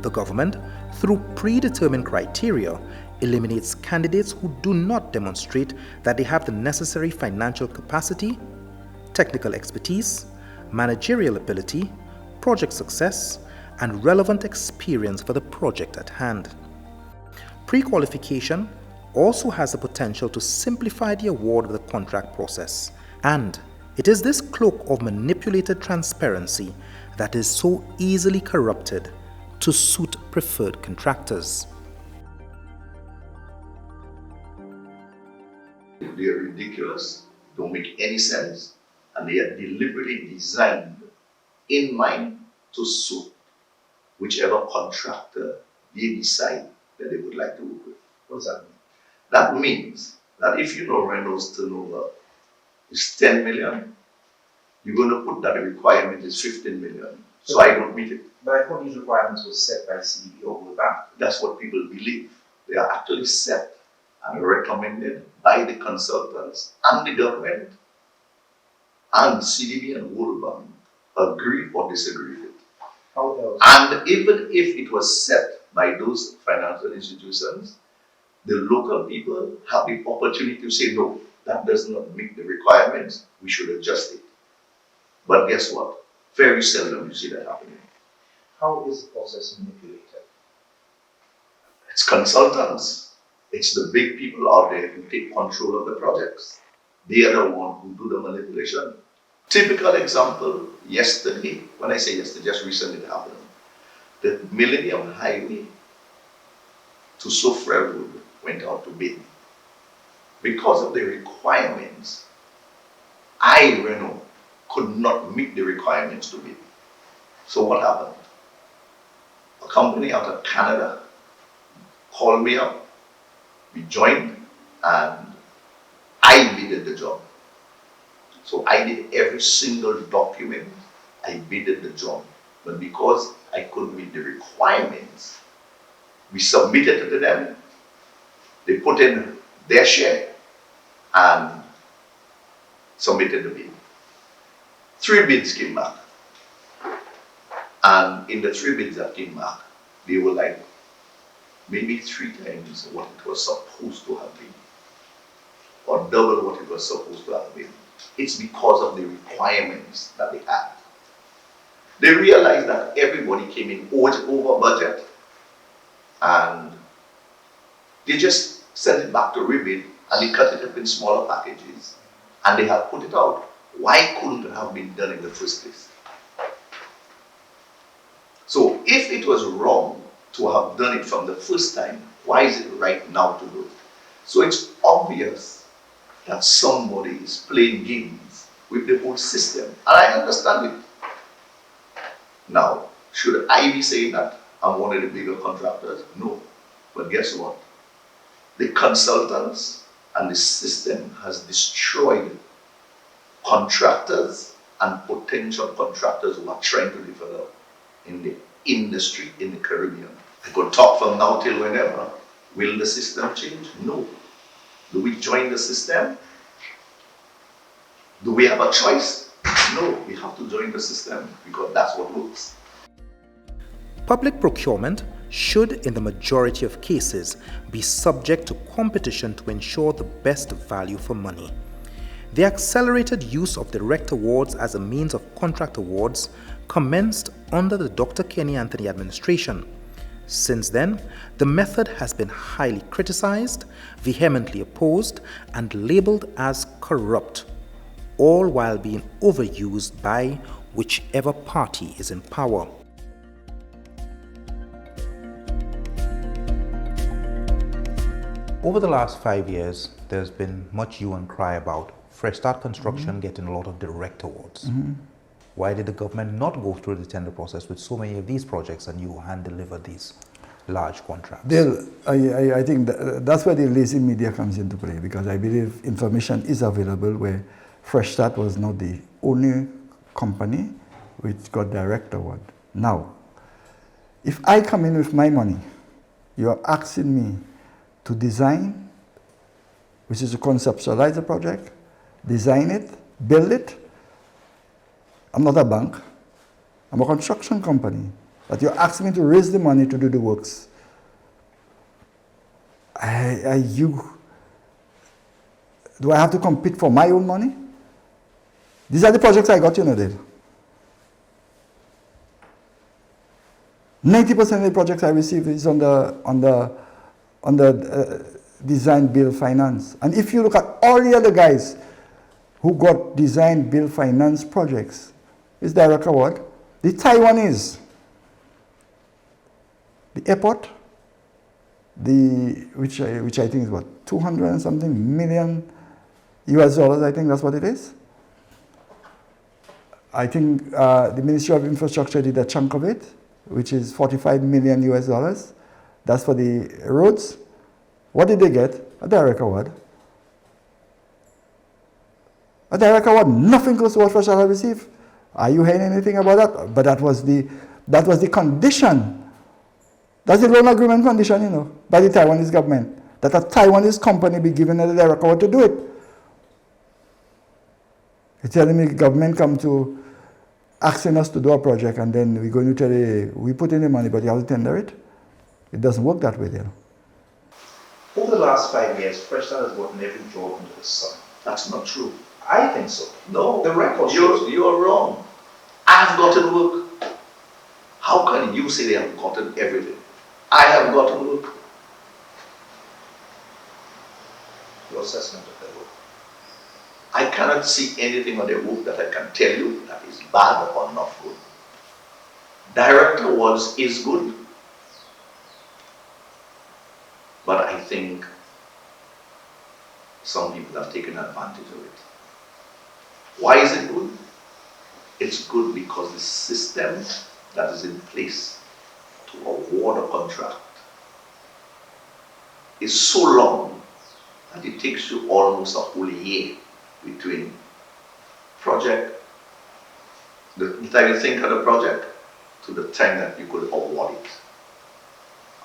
The government, through predetermined criteria, eliminates candidates who do not demonstrate that they have the necessary financial capacity, technical expertise, managerial ability, project success, and relevant experience for the project at hand. Pre-qualification also has the potential to simplify the award of the contract process, and it is this cloak of manipulated transparency that is so easily corrupted to suit preferred contractors. They are ridiculous, don't make any sense, and they are deliberately designed in mind to suit whichever contractor they decide that they would like to work with. What does that mean? That means that if you know Reynolds turnover is 10 million, you're going to put that the requirement is 15 million. So I don't meet it. But I thought these requirements were set by CDB or World Bank. That's what people believe. They are actually set and recommended by the consultants and the government, and CDB and World Bank agree or disagree with. How else? And even if it was set by those financial institutions, the local people have the opportunity to say, no, that does not meet the requirements, we should adjust it. But guess what? Very seldom you see that happening. How is the process manipulated? It's consultants. It's the big people out there who take control of the projects. They are the ones who do the manipulation. Typical example, yesterday, when I say yesterday, just recently it happened, the Millennium Highway to Sofra Road went out to bid. Because of the requirements, Renault, could not meet the requirements to bid. So what happened? A company out of Canada called me up, we joined, and I bidded the job. So I did every single document, I bidded the job. But because I couldn't meet the requirements, we submitted it to them, they put in their share and submitted the bid. 3 bids came back. And in the 3 bids that came back, they were like maybe 3 times what it was supposed to have been, or double what it was supposed to have been. It's because of the requirements that they had. They realized that everybody came in over budget, and they just sent it back to rebate, and they cut it up in smaller packages, and they have put it out. Why couldn't it have been done in the first place? So if it was wrong to have done it from the first time, why is it right now to do it? So it's obvious that somebody is playing games with the whole system, and I understand it. Now, should I be saying that I'm one of the bigger contractors? No. But guess what? The consultants and the system has destroyed contractors and potential contractors who are trying to develop in the industry in the Caribbean. I could talk from now till whenever. Will the system change? No. Do we join the system? Do we have a choice? No, we have to join the system because that's what works. Public procurement should, in the majority of cases, be subject to competition to ensure the best value for money. The accelerated use of direct awards as a means of contract awards commenced under the Dr. Kenny Anthony administration. Since then, the method has been highly criticized, vehemently opposed, and labeled as corrupt, all while being overused by whichever party is in power. Over the last 5 years, there's been much hue and cry about Fresh Start Construction getting a lot of direct awards. Why did the government not go through the tender process with so many of these projects and you hand deliver these large contracts? I think that's where the lazy media comes into play, because I believe information is available where Fresh Start was not the only company which got direct award. Now, if I come in with my money, you're asking me to design, which is to conceptualize the project, design it, build it. I'm not a bank. I'm a construction company. But you're asking me to raise the money to do the works. Do I have to compete for my own money? These are the projects I got, you know, Dale. 90% of the projects I receive is on the design, build, finance. And if you look at all the other guys who got design, build, finance projects, it's direct award. The Taiwanese, the airport, which I think is what, 200 and something million US dollars, I think that's what it is. I think the Ministry of Infrastructure did a chunk of it, which is 45 million US dollars. That's for the roads. What did they get? A direct award. A direct award, nothing close to what Fresh Start received. Are you hearing anything about that? But that was the condition. That's the loan agreement condition, you know, by the Taiwanese government, that a Taiwanese company be given a direct award to do it. You're telling me the government come to asking us to do a project, and then we're going to tell you, we put in the money, but you have to tender it? It doesn't work that way, you know. Over the last 5 years, Fresh Start has gotten every job under the sun. That's not true. I think so. No, The record shows. you're wrong. I've gotten work. How can you say they have gotten everything? I have gotten work. Your assessment of their work. I cannot see anything on their work that I can tell you that is bad or not good. Direct awards is good, but I think some people have taken advantage of it. Why is it good? It's good because the system that is in place to award a contract is so long that it takes you almost a whole year between project, the time you think of the project, to the time that you could award it.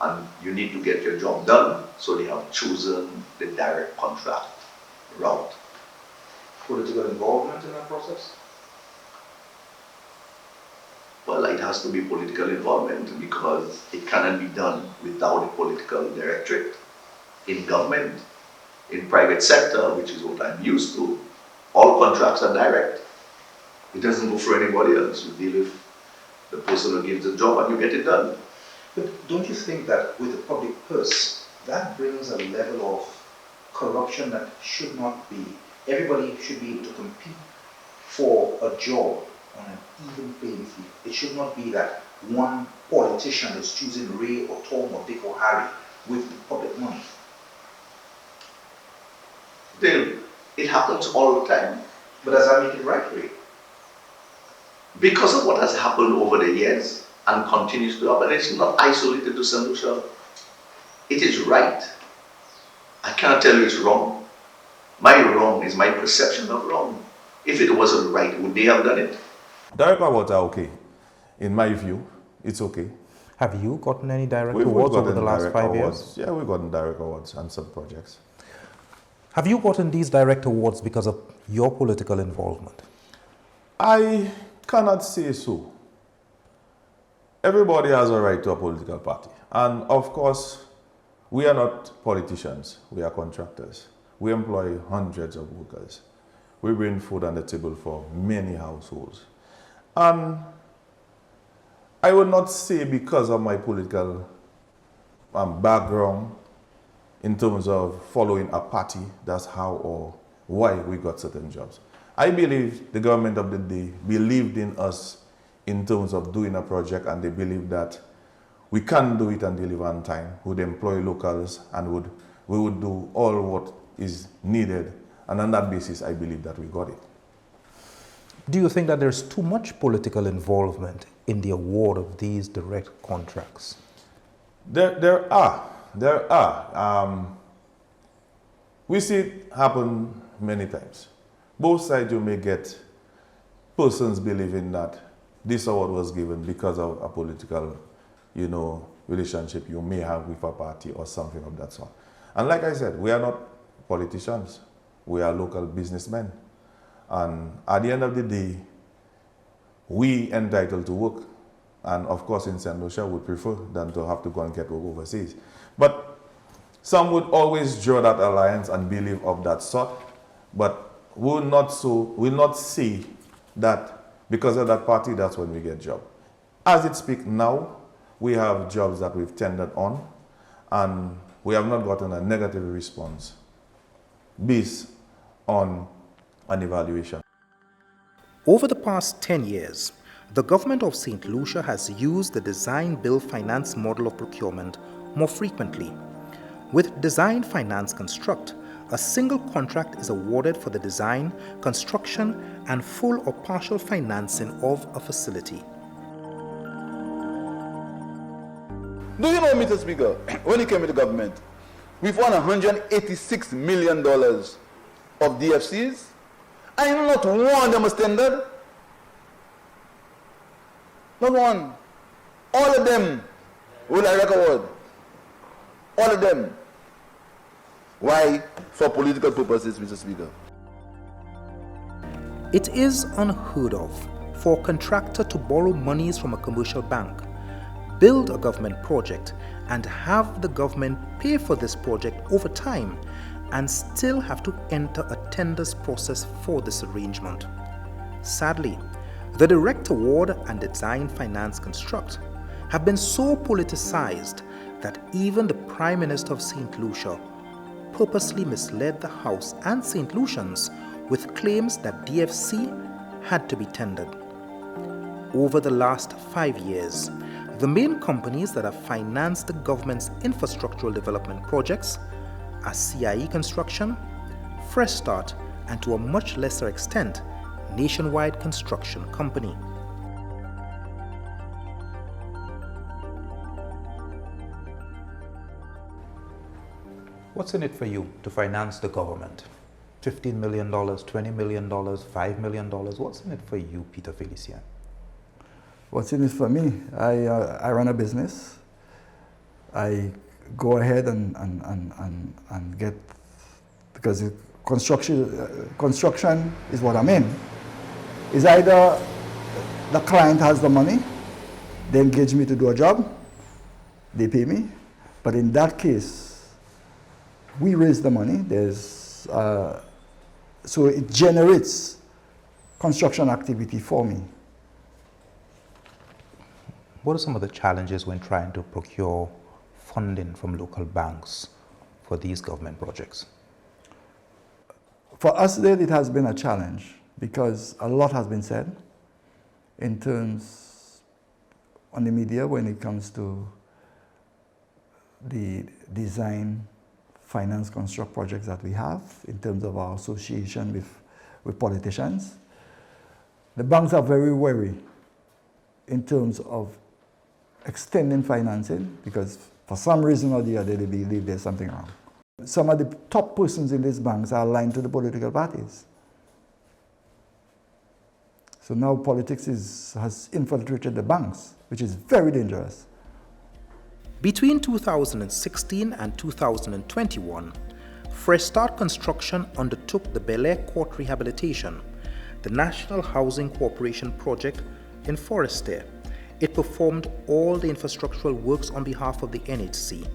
And you need to get your job done, so they have chosen the direct contract route. Political involvement in that process? Well, it has to be political involvement because it cannot be done without a political directorate in government. In private sector, which is what I'm used to, All contracts are direct. It doesn't go for anybody else. You deal with the person who gives the job and you get it done. But don't you think that with the public purse, that brings a level of corruption that should not be? Everybody should be able to compete for a job on an even playing field. It should not be that one politician is choosing Ray or Tom or Dick or Harry with the public money. Then it happens all the time. But does that make it right, Ray? Because of what has happened over the years and continues to happen, it's not isolated to St Lucia. It is right. I cannot tell you it's wrong. My wrong is my perception of wrong. If it wasn't right, would they have done it? Direct awards are okay. In my view, it's okay. Have you gotten any direct We've awards over gotten the last direct 5 awards. years? Yeah, we've gotten direct awards on some projects. Have you gotten these direct awards because of your political involvement? I cannot say so. Everybody has a right to a political party. And of course, we are not politicians, we are contractors. We employ hundreds of workers. We bring food on the table for many households. And I would not say because of my political background in terms of following a party, that's how or why we got certain jobs. I believe the government of the day believed in us in terms of doing a project, and they believed that we can do it and deliver on time, would employ locals, and we would do all what is needed. And on that basis, I believe that we got it. Do you think that there's too much political involvement in the award of these direct contracts? There are. We see it happen many times. Both sides, you may get persons believing that this award was given because of a political, relationship you may have with a party or something of that sort. And like I said, we are not politicians. We are local businessmen. And at the end of the day, we entitled to work. And of course, in St. Lucia, we prefer than to have to go and get work overseas. But some would always draw that alliance and believe of that sort. But will not see that because of that party, that's when we get job. As it speaks now, we have jobs that we've tendered on, and we have not gotten a negative response based on an evaluation. Over the past 10 years, the government of St. Lucia has used the design build finance model of procurement more frequently. With design finance construct, a single contract is awarded for the design, construction, and full or partial financing of a facility. Do you know, Mr. Speaker, when he came into government, we've won $186 million of DFCs, and not one of them was tendered. Not one. All of them will direct award. All of them. Why? For political purposes, Mr. Speaker. It is unheard of for a contractor to borrow monies from a commercial bank, build a government project, and have the government pay for this project over time, and still have to enter a tenders process for this arrangement. Sadly, the direct award and design finance construct have been so politicized that even the Prime Minister of St. Lucia purposely misled the House and St. Lucians with claims that DFC had to be tendered. Over the last 5 years, the main companies that have financed the government's infrastructural development projects are CIE Construction, Fresh Start, and to a much lesser extent, Nationwide Construction Company. What's in it for you to finance the government? $15 million, $20 million, $5 million. What's in it for you, Peter Felician? What's in it for me? I run a business. I go ahead and get, because construction is what I'm in. It's either the client has the money, they engage me to do a job, they pay me. But in that case, we raise the money. There's so it generates construction activity for me. What are some of the challenges when trying to procure funding from local banks for these government projects? For us there, it has been a challenge because a lot has been said in terms on the media when it comes to the design, finance, construct projects that we have in terms of our association with politicians. The banks are very wary in terms of extending financing because for some reason or the other they believe there's something wrong. Some of the top persons in these banks are aligned to the political parties. So now politics has infiltrated the banks, which is very dangerous. Between 2016 and 2021, Fresh Start Construction undertook the Bel Air Court Rehabilitation, the National Housing Corporation project in Forestier. It performed all the infrastructural works on behalf of the NHC.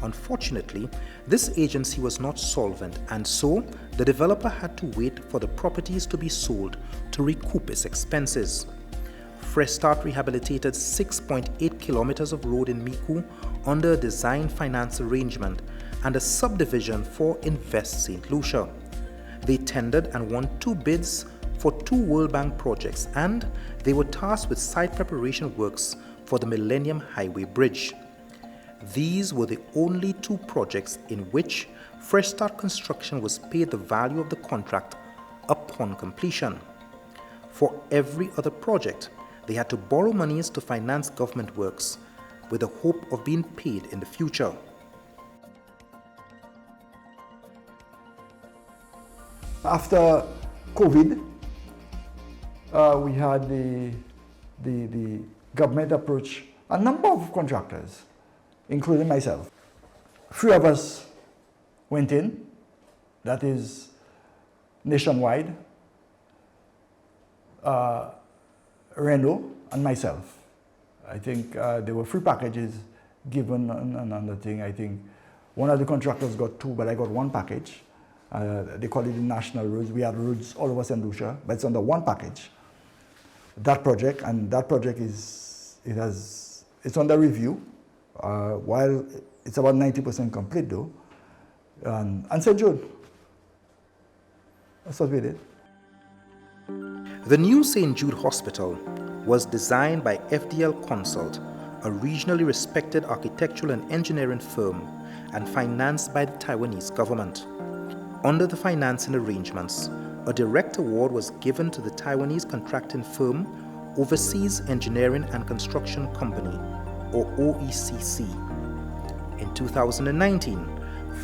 Unfortunately, this agency was not solvent, and so the developer had to wait for the properties to be sold to recoup its expenses. Fresh Start rehabilitated 6.8 kilometers of road in Micoud under a design finance arrangement and a subdivision for Invest St Lucia. They tendered and won 2 bids for 2 World Bank projects, and they were tasked with site preparation works for the Millennium Highway Bridge. These were the only 2 projects in which Fresh Start Construction was paid the value of the contract upon completion. For every other project, they had to borrow monies to finance government works with the hope of being paid in the future. After COVID, we had the government approach a number of contractors, including myself. 3 of us went in, that is nationwide, Renault and myself. I think there were 3 packages given on another thing. I think one of the contractors got 2, but I got 1 package. They call it the national roads. We had roads all over St Lucia, but it's under 1 package. That project, and that project it's under review. While it's about 90% complete though, and St Jude. That's what we did. The new St Jude Hospital was designed by FDL Consult, a regionally respected architectural and engineering firm, and financed by the Taiwanese government. Under the financing arrangements, a direct award was given to the Taiwanese contracting firm Overseas Engineering and Construction Company, or OECC. In 2019,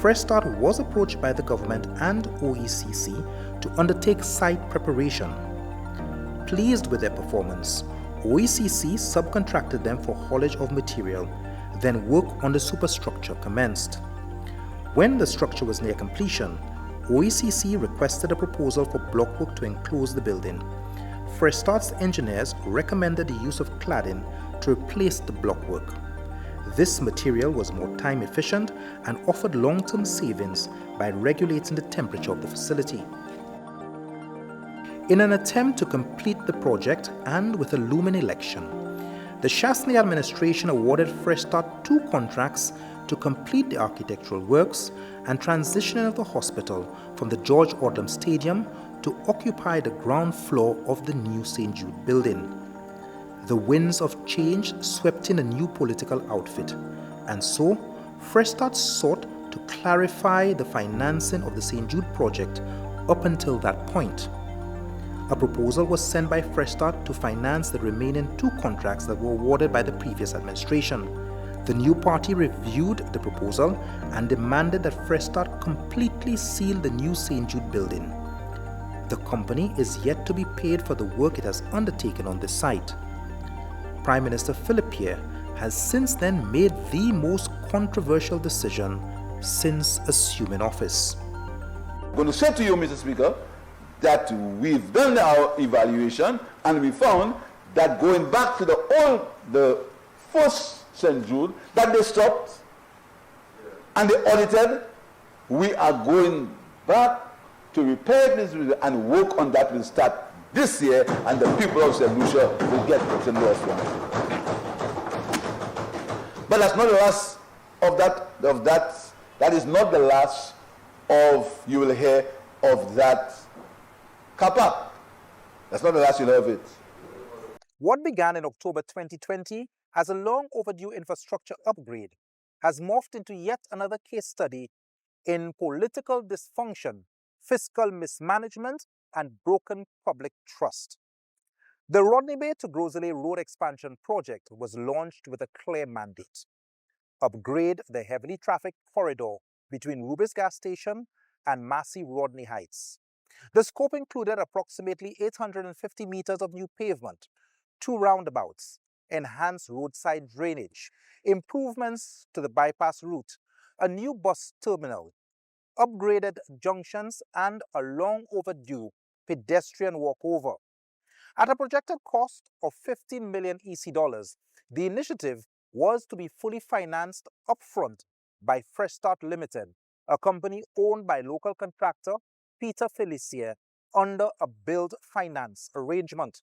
Fresh Start was approached by the government and OECC to undertake site preparation. Pleased with their performance, OECC subcontracted them for haulage of material, then work on the superstructure commenced. When the structure was near completion, OECC requested a proposal for blockwork to enclose the building. Fresh Start's engineers recommended the use of cladding to replace the blockwork. This material was more time efficient and offered long-term savings by regulating the temperature of the facility. In an attempt to complete the project and with a looming election, the Chasney administration awarded Fresh Start 2 contracts to complete the architectural works and transitioning of the hospital from the George Odlum Stadium to occupy the ground floor of the new St. Jude building. The winds of change swept in a new political outfit, and so Fresh Start sought to clarify the financing of the St. Jude project up until that point. A proposal was sent by Fresh Start to finance the remaining 2 contracts that were awarded by the previous administration. The new party reviewed the proposal and demanded that Fresh Start completely seal the new St. Jude building. The company is yet to be paid for the work it has undertaken on this site. Prime Minister Philip Pierre has since then made the most controversial decision since assuming office. I'm going to say to you, Mr. Speaker, that we've done our evaluation and we found that going back to the first St. Jude, that they stopped and they audited, we are going back to repair this and work on that will start this year, and the people of St. Lucia will get St. Louis from it. But that's not the last of that. That is not the last of, you will hear, of that car park. That's not the last you'll hear of it. What began in October 2020 as a long overdue infrastructure upgrade has morphed into yet another case study in political dysfunction, fiscal mismanagement, and broken public trust. The Rodney Bay to Groseley Road Expansion Project was launched with a clear mandate: upgrade the heavily trafficked corridor between Rubis Gas Station and Massey Rodney Heights. The scope included approximately 850 meters of new pavement, 2 roundabouts, enhanced roadside drainage, improvements to the bypass route, a new bus terminal, upgraded junctions, and a long overdue pedestrian walkover. At a projected cost of 15 million EC dollars, the initiative was to be fully financed upfront by Fresh Start Limited, a company owned by local contractor Peter Felicia under a build finance arrangement.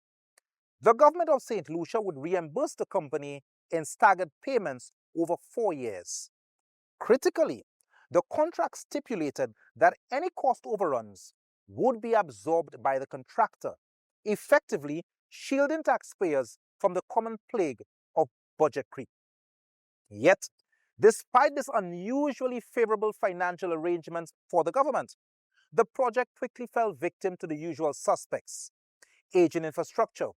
The government of St. Lucia would reimburse the company in staggered payments over 4 years. Critically, the contract stipulated that any cost overruns would be absorbed by the contractor, effectively shielding taxpayers from the common plague of budget creep. Yet, despite this unusually favorable financial arrangements for the government, the project quickly fell victim to the usual suspects: aging infrastructure,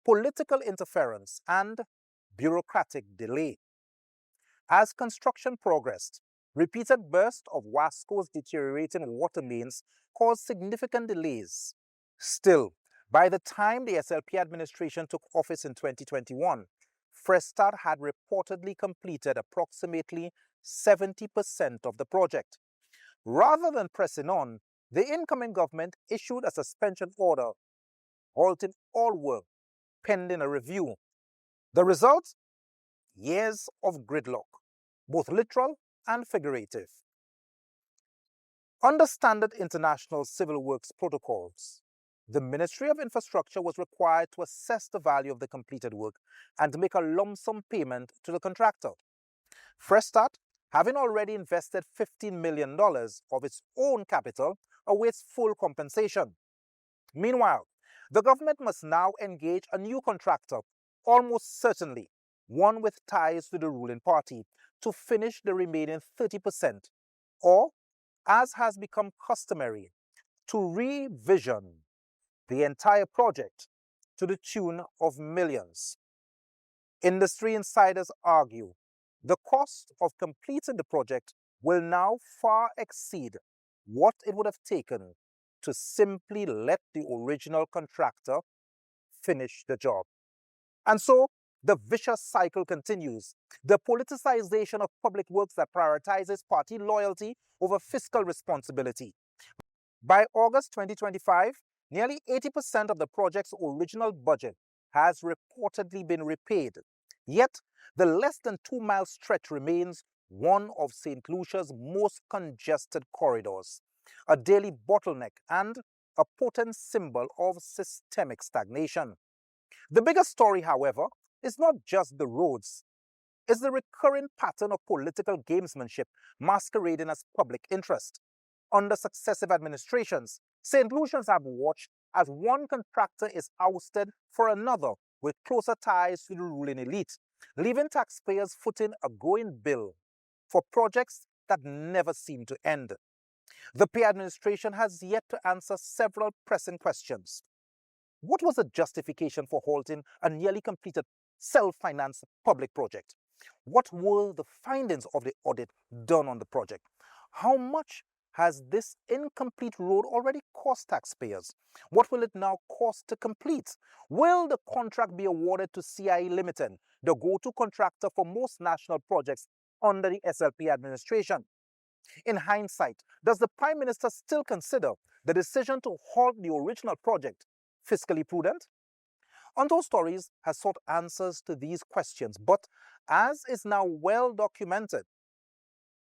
political interference, and bureaucratic delay. As construction progressed, repeated bursts of Wasco's deteriorating water mains caused significant delays. Still, by the time the SLP administration took office in 2021, Fresh Start had reportedly completed approximately 70% of the project. Rather than pressing on, the incoming government issued a suspension order, halting all work pending a review. The result? Years of gridlock, both literal and figurative. Under standard international civil works protocols, the Ministry of Infrastructure was required to assess the value of the completed work and to make a lump sum payment to the contractor. Fresh Start, having already invested $15 million of its own capital, awaits full compensation. Meanwhile, the government must now engage a new contractor, almost certainly one with ties to the ruling party, to finish the remaining 30%, or, as has become customary, to revision the entire project to the tune of millions. Industry insiders argue the cost of completing the project will now far exceed what it would have taken to simply let the original contractor finish the job. And so, the vicious cycle continues. The politicization of public works that prioritizes party loyalty over fiscal responsibility. By August 2025, nearly 80% of the project's original budget has reportedly been repaid. Yet, the less than 2-mile stretch remains one of St. Lucia's most congested corridors, a daily bottleneck and a potent symbol of systemic stagnation. The bigger story, however, is not just the roads. It's the recurring pattern of political gamesmanship masquerading as public interest. Under successive administrations, St. Lucians have watched as one contractor is ousted for another with closer ties to the ruling elite, leaving taxpayers footing a growing bill for projects that never seem to end. The Pay administration has yet to answer several pressing questions. What was the justification for halting a nearly completed self-financed public project? What were the findings of the audit done on the project? How much has this incomplete road already cost taxpayers? What will it now cost to complete? Will the contract be awarded to CIE Limited, the go-to contractor for most national projects under the SLP administration? In hindsight, does the Prime Minister still consider the decision to halt the original project fiscally prudent? Untold Stories has sought answers to these questions, but as is now well documented,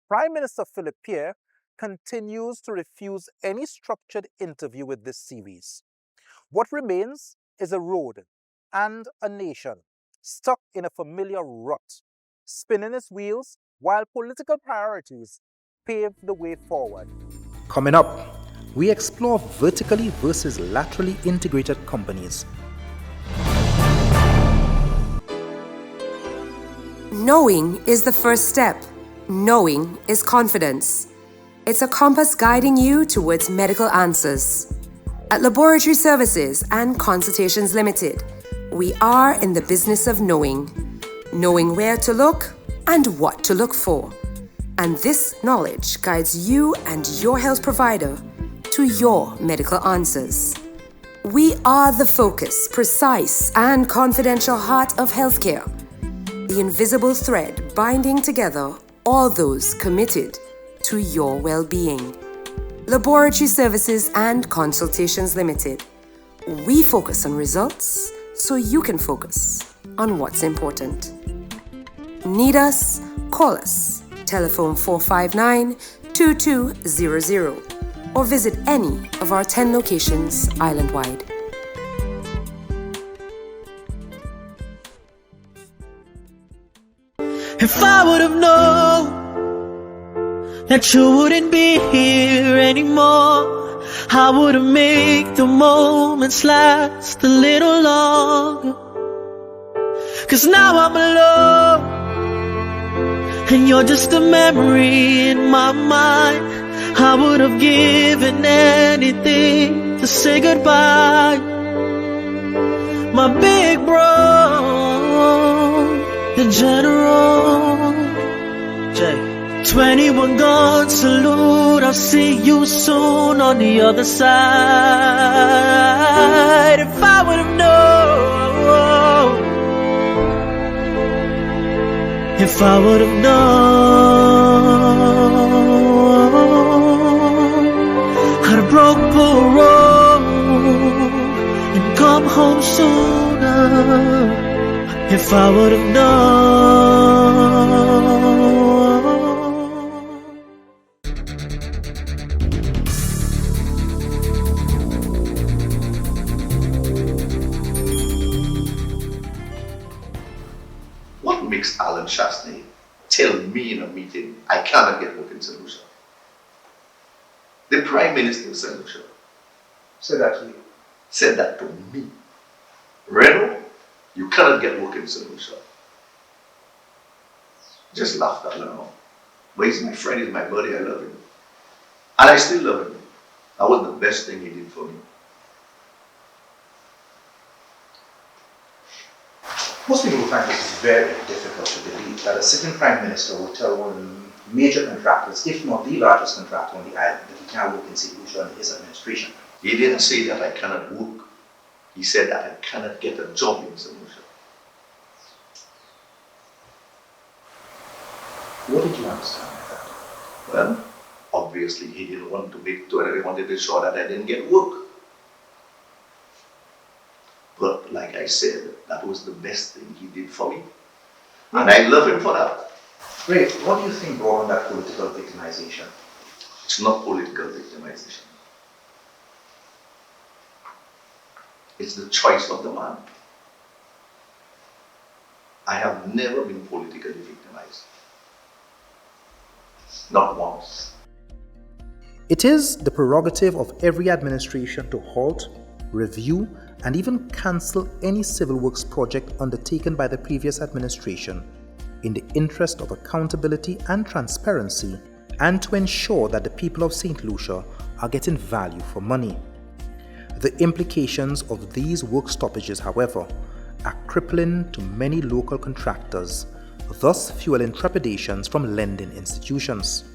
Prime Minister Philip Pierre continues to refuse any structured interview with this series. What remains is a road and a nation stuck in a familiar rut, spinning its wheels while political priorities pave the way forward. Coming up, we explore vertically versus laterally integrated companies. Knowing is the first step. Knowing is confidence. It's a compass guiding you towards medical answers. At Laboratory Services and Consultations Limited, we are in the business of knowing. Knowing where to look and what to look for. And this knowledge guides you and your health provider to your medical answers. We are the focus, precise, and confidential heart of healthcare. The invisible thread binding together all those committed to your well-being. Laboratory Services and Consultations Limited. We focus on results so you can focus on what's important. Need us? Call us. Telephone 459-2200 or visit any of our 10 locations island-wide. If I would have known that you wouldn't be here anymore, I would have made the moments last a little longer. 'Cause now I'm alone, and you're just a memory in my mind. I would have given anything to say goodbye. My big bro, the general, Jay. 21 gun salute, I'll see you soon on the other side. If I would have known, if I would have known, I'd have broke parole and come home sooner. If I would have known. What makes Alan Chastney tell me in a meeting I cannot get work in St Lucia? The Prime Minister of St Lucia Say that to you. said that to me. Reno, you cannot get work in St Lucia. Just laughed at him. But he's my friend, he's my buddy, I love him. And I still love him. That was the best thing he did for me. Most people find this very difficult to believe that a sitting Prime Minister would tell one of the major contractors, if not the largest contractor on the island, that he can't work in St Lucia under his administration. He didn't say that I cannot work. He said that I cannot get a job in St Lucia. What did you understand by that? Well, obviously he didn't want to make to he wanted to show that I didn't get work. But like I said, that was the best thing he did for me. And I love him for that. Great. What do you think brought on that political victimization? It's not political victimization. It's the choice of the man. I have never been politically victimized. Not once. It is the prerogative of every administration to halt, review, and even cancel any civil works project undertaken by the previous administration in the interest of accountability and transparency, and to ensure that the people of St. Lucia are getting value for money. The implications of these work stoppages, however, are crippling to many local contractors, thus fueling trepidations from lending institutions.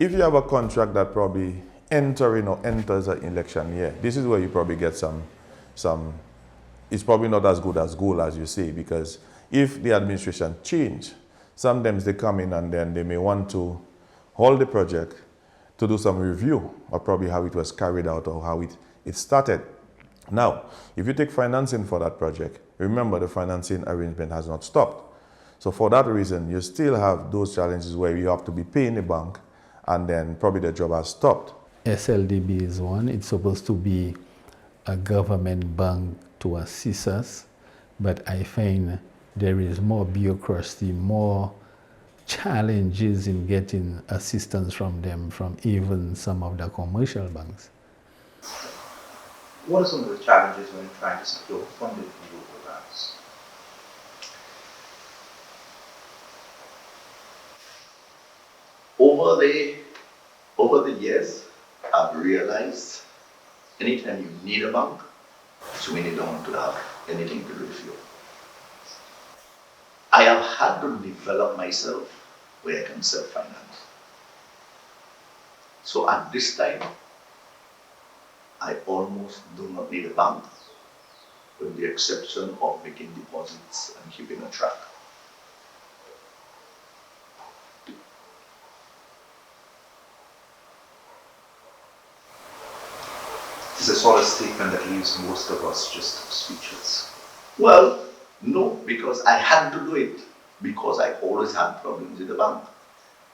If you have a contract that probably enters an election year, this is where you probably get some it's probably not as good as gold as you say, because if the administration change, sometimes they come in and then they may want to hold the project to do some review of probably how it was carried out or how it started. Now, if you take financing for that project, remember the financing arrangement has not stopped. So for that reason, you still have those challenges where you have to be paying the bank and then probably the job has stopped. SLDB is one. It's supposed to be a government bank to assist us, but I find there is more bureaucracy, more challenges in getting assistance from them, from even some of the commercial banks. What are some of the challenges when trying to secure funding from local banks? Over the years, I've realized anytime you need a bank, it's when you don't want to have anything to do with you. I have had to develop myself where I can self-finance. So at this time, I almost do not need a bank, with the exception of making deposits and keeping a track. It's a sort of statement that leaves most of us just speechless. Well, no, because I had to do it, because I always had problems with the bank.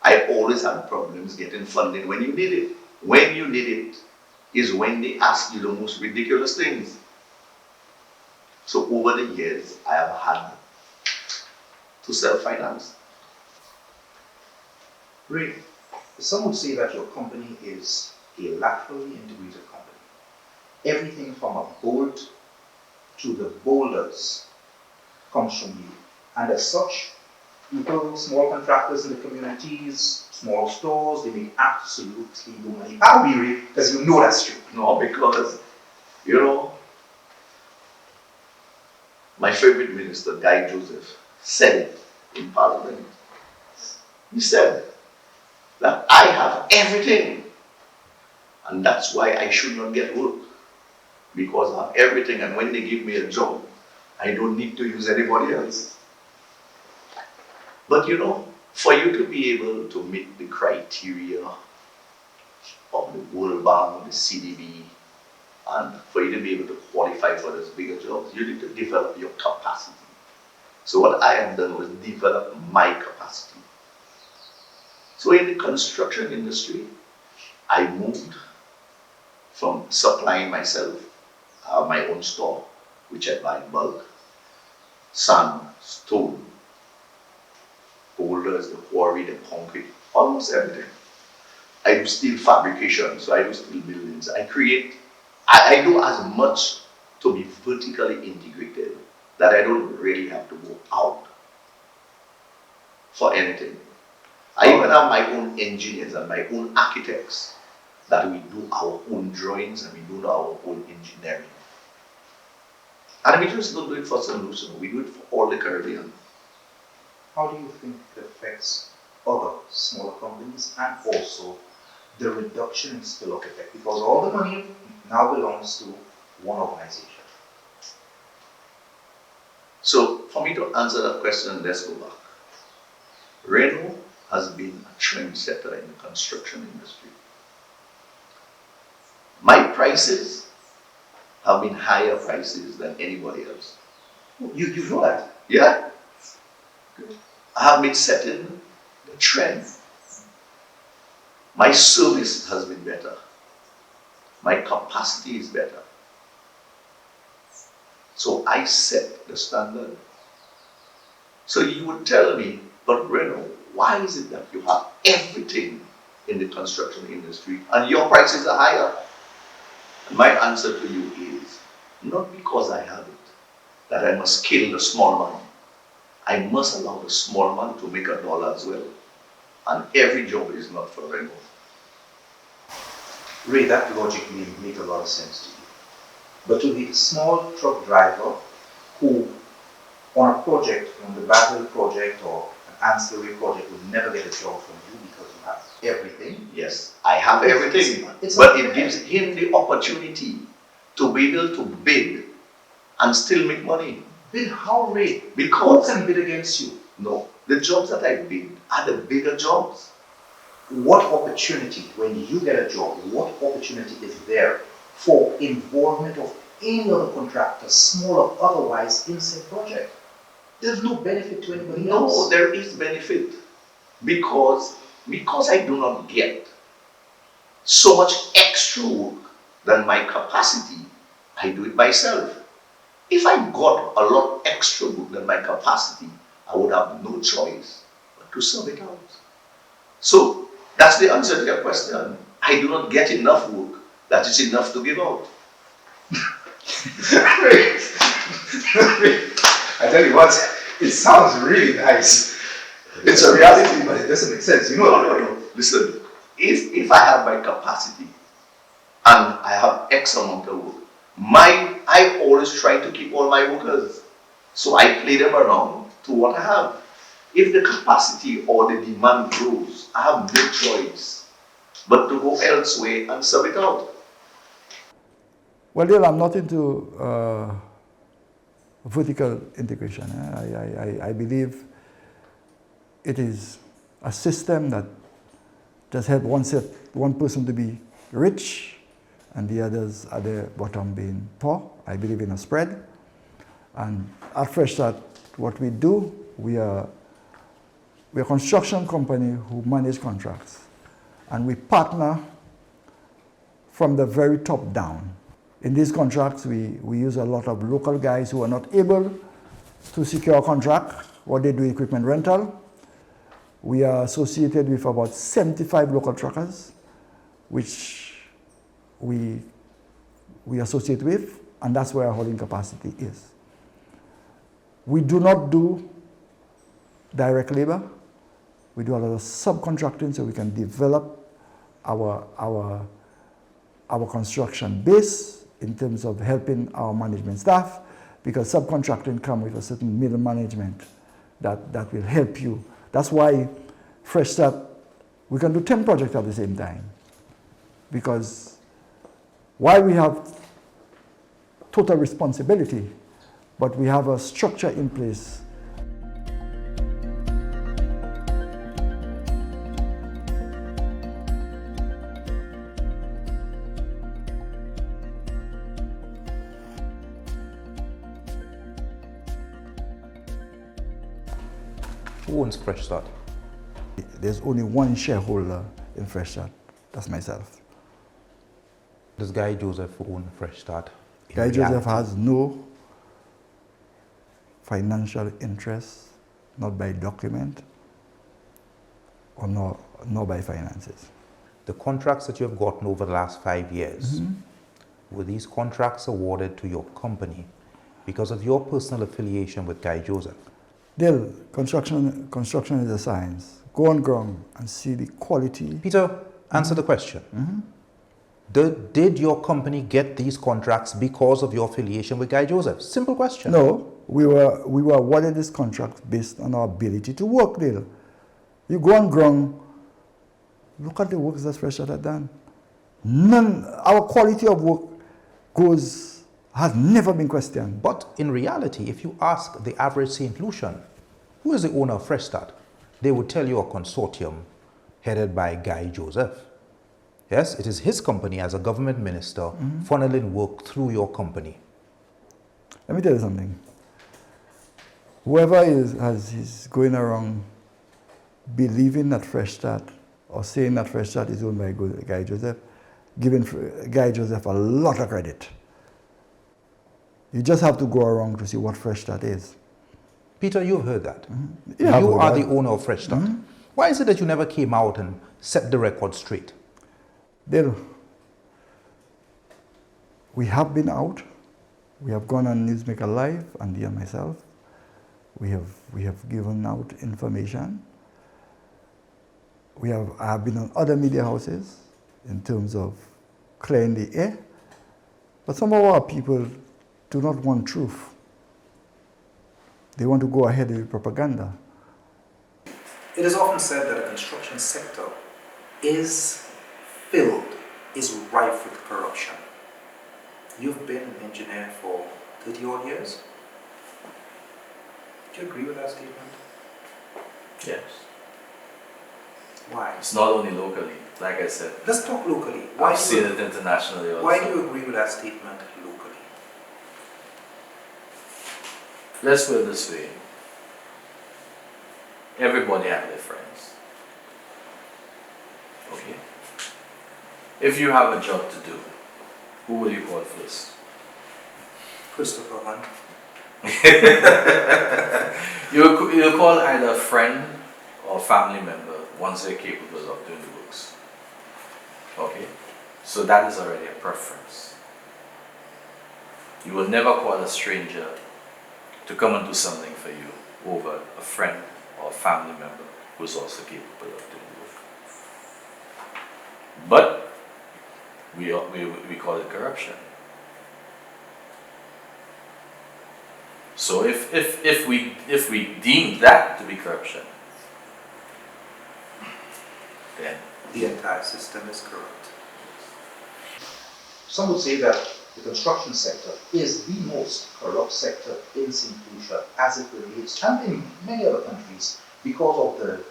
I always had problems getting funding when you need it. When you need it is when they ask you the most ridiculous things. So over the years, I have had to self-finance. Ray, some would say that your company is a laterally integrated company. Everything from a bolt to the boulders comes from you. And as such, people, small contractors in the communities, small stores, they make absolutely no money. How be Ray? Because you know that's true. No, because, you know, my favorite minister, Guy Joseph, said it in Parliament. He said that I have everything, and that's why I should not get work, because I have everything, and when they give me a job, I don't need to use anybody else. But you know, for you to be able to meet the criteria of the World Bank, the CDB, and for you to be able to qualify for those bigger jobs, you need to develop your capacity. So what I have done was develop my capacity. So in the construction industry, I moved from supplying myself. I have my own store, which I buy in bulk, sand, stone, boulders, the quarry, the concrete, almost everything. I do steel fabrication, so I do steel buildings. I do as much to be vertically integrated that I don't really have to go out for anything. I even have my own engineers and my own architects that we do our own drawings and we do our own engineering. And we just don't do it for St Lucia, we do it for all the Caribbean. How do you think it affects other smaller companies and also the reduction in spillover effect? Because all the money now belongs to one organization. So for me to answer that question, let's go back. Renault has been a trendsetter in the construction industry. My prices have been higher prices than anybody else. You know that? Yeah. I have been setting the trend. My service has been better. My capacity is better. So I set the standard. So you would tell me, but Renault, why is it that you have everything in the construction industry and your prices are higher? And my answer to you is, not because I have it, that I must kill the small man. I must allow the small man to make a dollar as well. And every job is not for Renault. Ray, that logically makes a lot of sense to you. But to the small truck driver who, on a project, on the Battle project or an ancillary project, will never get a job from you because you have everything. Yes, I have everything. But it gives him the opportunity to be able to bid and still make money. Bid how, Ray? Because who can bid against you? No, the jobs that I bid are the bigger jobs. What opportunity, when you get a job, what opportunity is there for involvement of any other contractor, small or otherwise, in said project? There's no benefit to anybody else. No, there is benefit. Because because I do not get so much extra work than my capacity, I do it myself. If I got a lot extra work than my capacity, I would have no choice but to sub it out. So that's the answer to your question. I do not get enough work that is enough to give out. I tell you what, it sounds really nice. It's a reality, but it doesn't make sense. You know, No. Listen, if I have my capacity and I have X amount of work, I always try to keep all my workers. So I play them around to what I have. If the capacity or the demand grows, I have no choice but to go elsewhere and sub it out. Well, Dale, I'm not into vertical integration. I believe it is a system that just helps one person to be rich and the others at the bottom being poor. I believe in a spread. And at Fresh Start, what we do, we're a construction company who manage contracts. And we partner from the very top down. In these contracts, we use a lot of local guys who are not able to secure a contract, or they do equipment rental. We are associated with about 75 local truckers, which we associate with, and that's where our hauling capacity is. We do not do direct labor. We do a lot of subcontracting so we can develop our construction base in terms of helping our management staff, because subcontracting comes with a certain middle management that will help you. That's why Fresh Start, we can do 10 projects at the same time. Because while we have total responsibility, but we have a structure in place. Who owns Fresh Start? There's only one shareholder in Fresh Start. That's myself. Does Guy Joseph own Fresh Start? Guy Joseph has no financial interest, not by document or nor by finances. The contracts that you have gotten over the last 5 years, were these contracts awarded to your company because of your personal affiliation with Guy Joseph? Dale, construction is a science. Go on ground and see the quality. Peter, answer the question. Did your company get these contracts because of your affiliation with Guy Joseph? Simple question. No, we were awarded this contract based on our ability to work, Dale. You go on ground, look at the works that Fresh Start had done. Our quality of work has never been questioned. But in reality, if you ask the average St. Lucian, who is the owner of Fresh Start, they would tell you a consortium headed by Guy Joseph. Yes, it is his company as a government minister funneling work through your company. Let me tell you something. Whoever is going around believing that Fresh Start or saying that Fresh Start is owned by Guy Joseph, giving Guy Joseph a lot of credit. You just have to go around to see what Fresh Start is. Peter, you've heard that. Yeah, you are the owner of Fresh Start. Why is it that you never came out and set the record straight? Dale, we have been out. We have gone on Newsmaker Live, Andy and myself. We have given out information. I have been on other media houses in terms of clearing the air. But some of our people do not want truth. They want to go ahead with propaganda. It is often said that the construction sector is rife with corruption. You've been an engineer for 30 odd years. Do you agree with that statement? Yes. Why? It's not only locally, like I said. Let's talk locally. I've seen it internationally also. Why do you agree with that statement locally? Let's put it this way. Everybody has their friends. If you have a job to do, who will you call first? Christopher Hunt. You'll call either a friend or family member once they're capable of doing the works. Okay? So that is already a preference. You will never call a stranger to come and do something for you over a friend or a family member who is also capable of doing the work. But we call it corruption. So if we deem that to be corruption, then the entire system is corrupt. Some would say that the construction sector is the most corrupt sector in St. Lucia as it relates, and in many other countries, because of the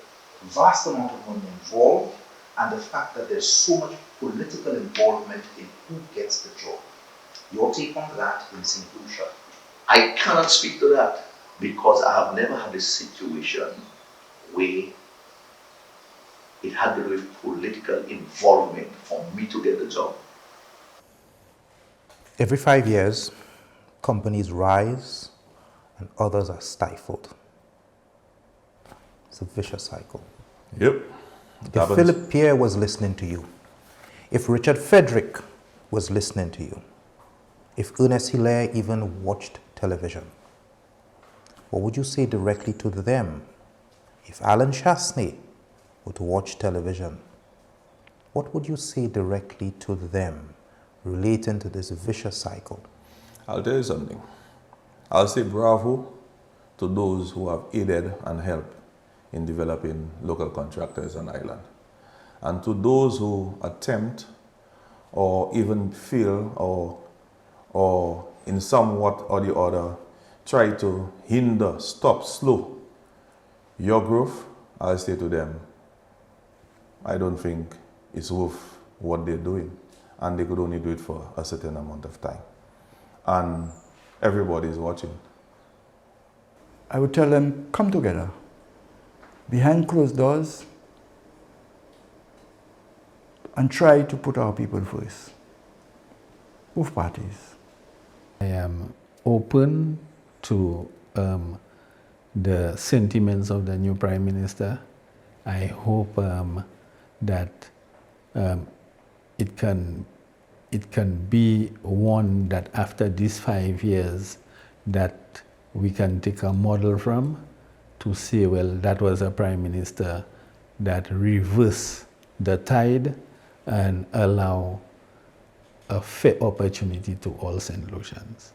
vast amount of money involved and the fact that there's so much political involvement in who gets the job. Your take on that in St. Lucia? I cannot speak to that because I have never had a situation where it had to do with political involvement for me to get the job. Every 5 years, companies rise and others are stifled. It's a vicious cycle. Yep. If Philip Pierre was listening to you, if Richard Frederick was listening to you, if Ernest Hilaire even watched television, what would you say directly to them? If Alan Chasney were to watch television, what would you say directly to them relating to this vicious cycle? I'll tell you something. I'll say bravo to those who have aided and helped in developing local contractors on island. And to those who attempt or even feel or in somewhat or the other try to hinder, stop, slow your growth, I'll say to them, I don't think it's worth what they're doing. And they could only do it for a certain amount of time. And everybody is watching. I would tell them, come together. Behind closed doors, and try to put our people first. Both parties. I am open to the sentiments of the new Prime Minister. I hope that it can be one that after these 5 years that we can take a model from to say, well, that was a Prime Minister that reversed the tide and allow a fair opportunity to all St. Lucians.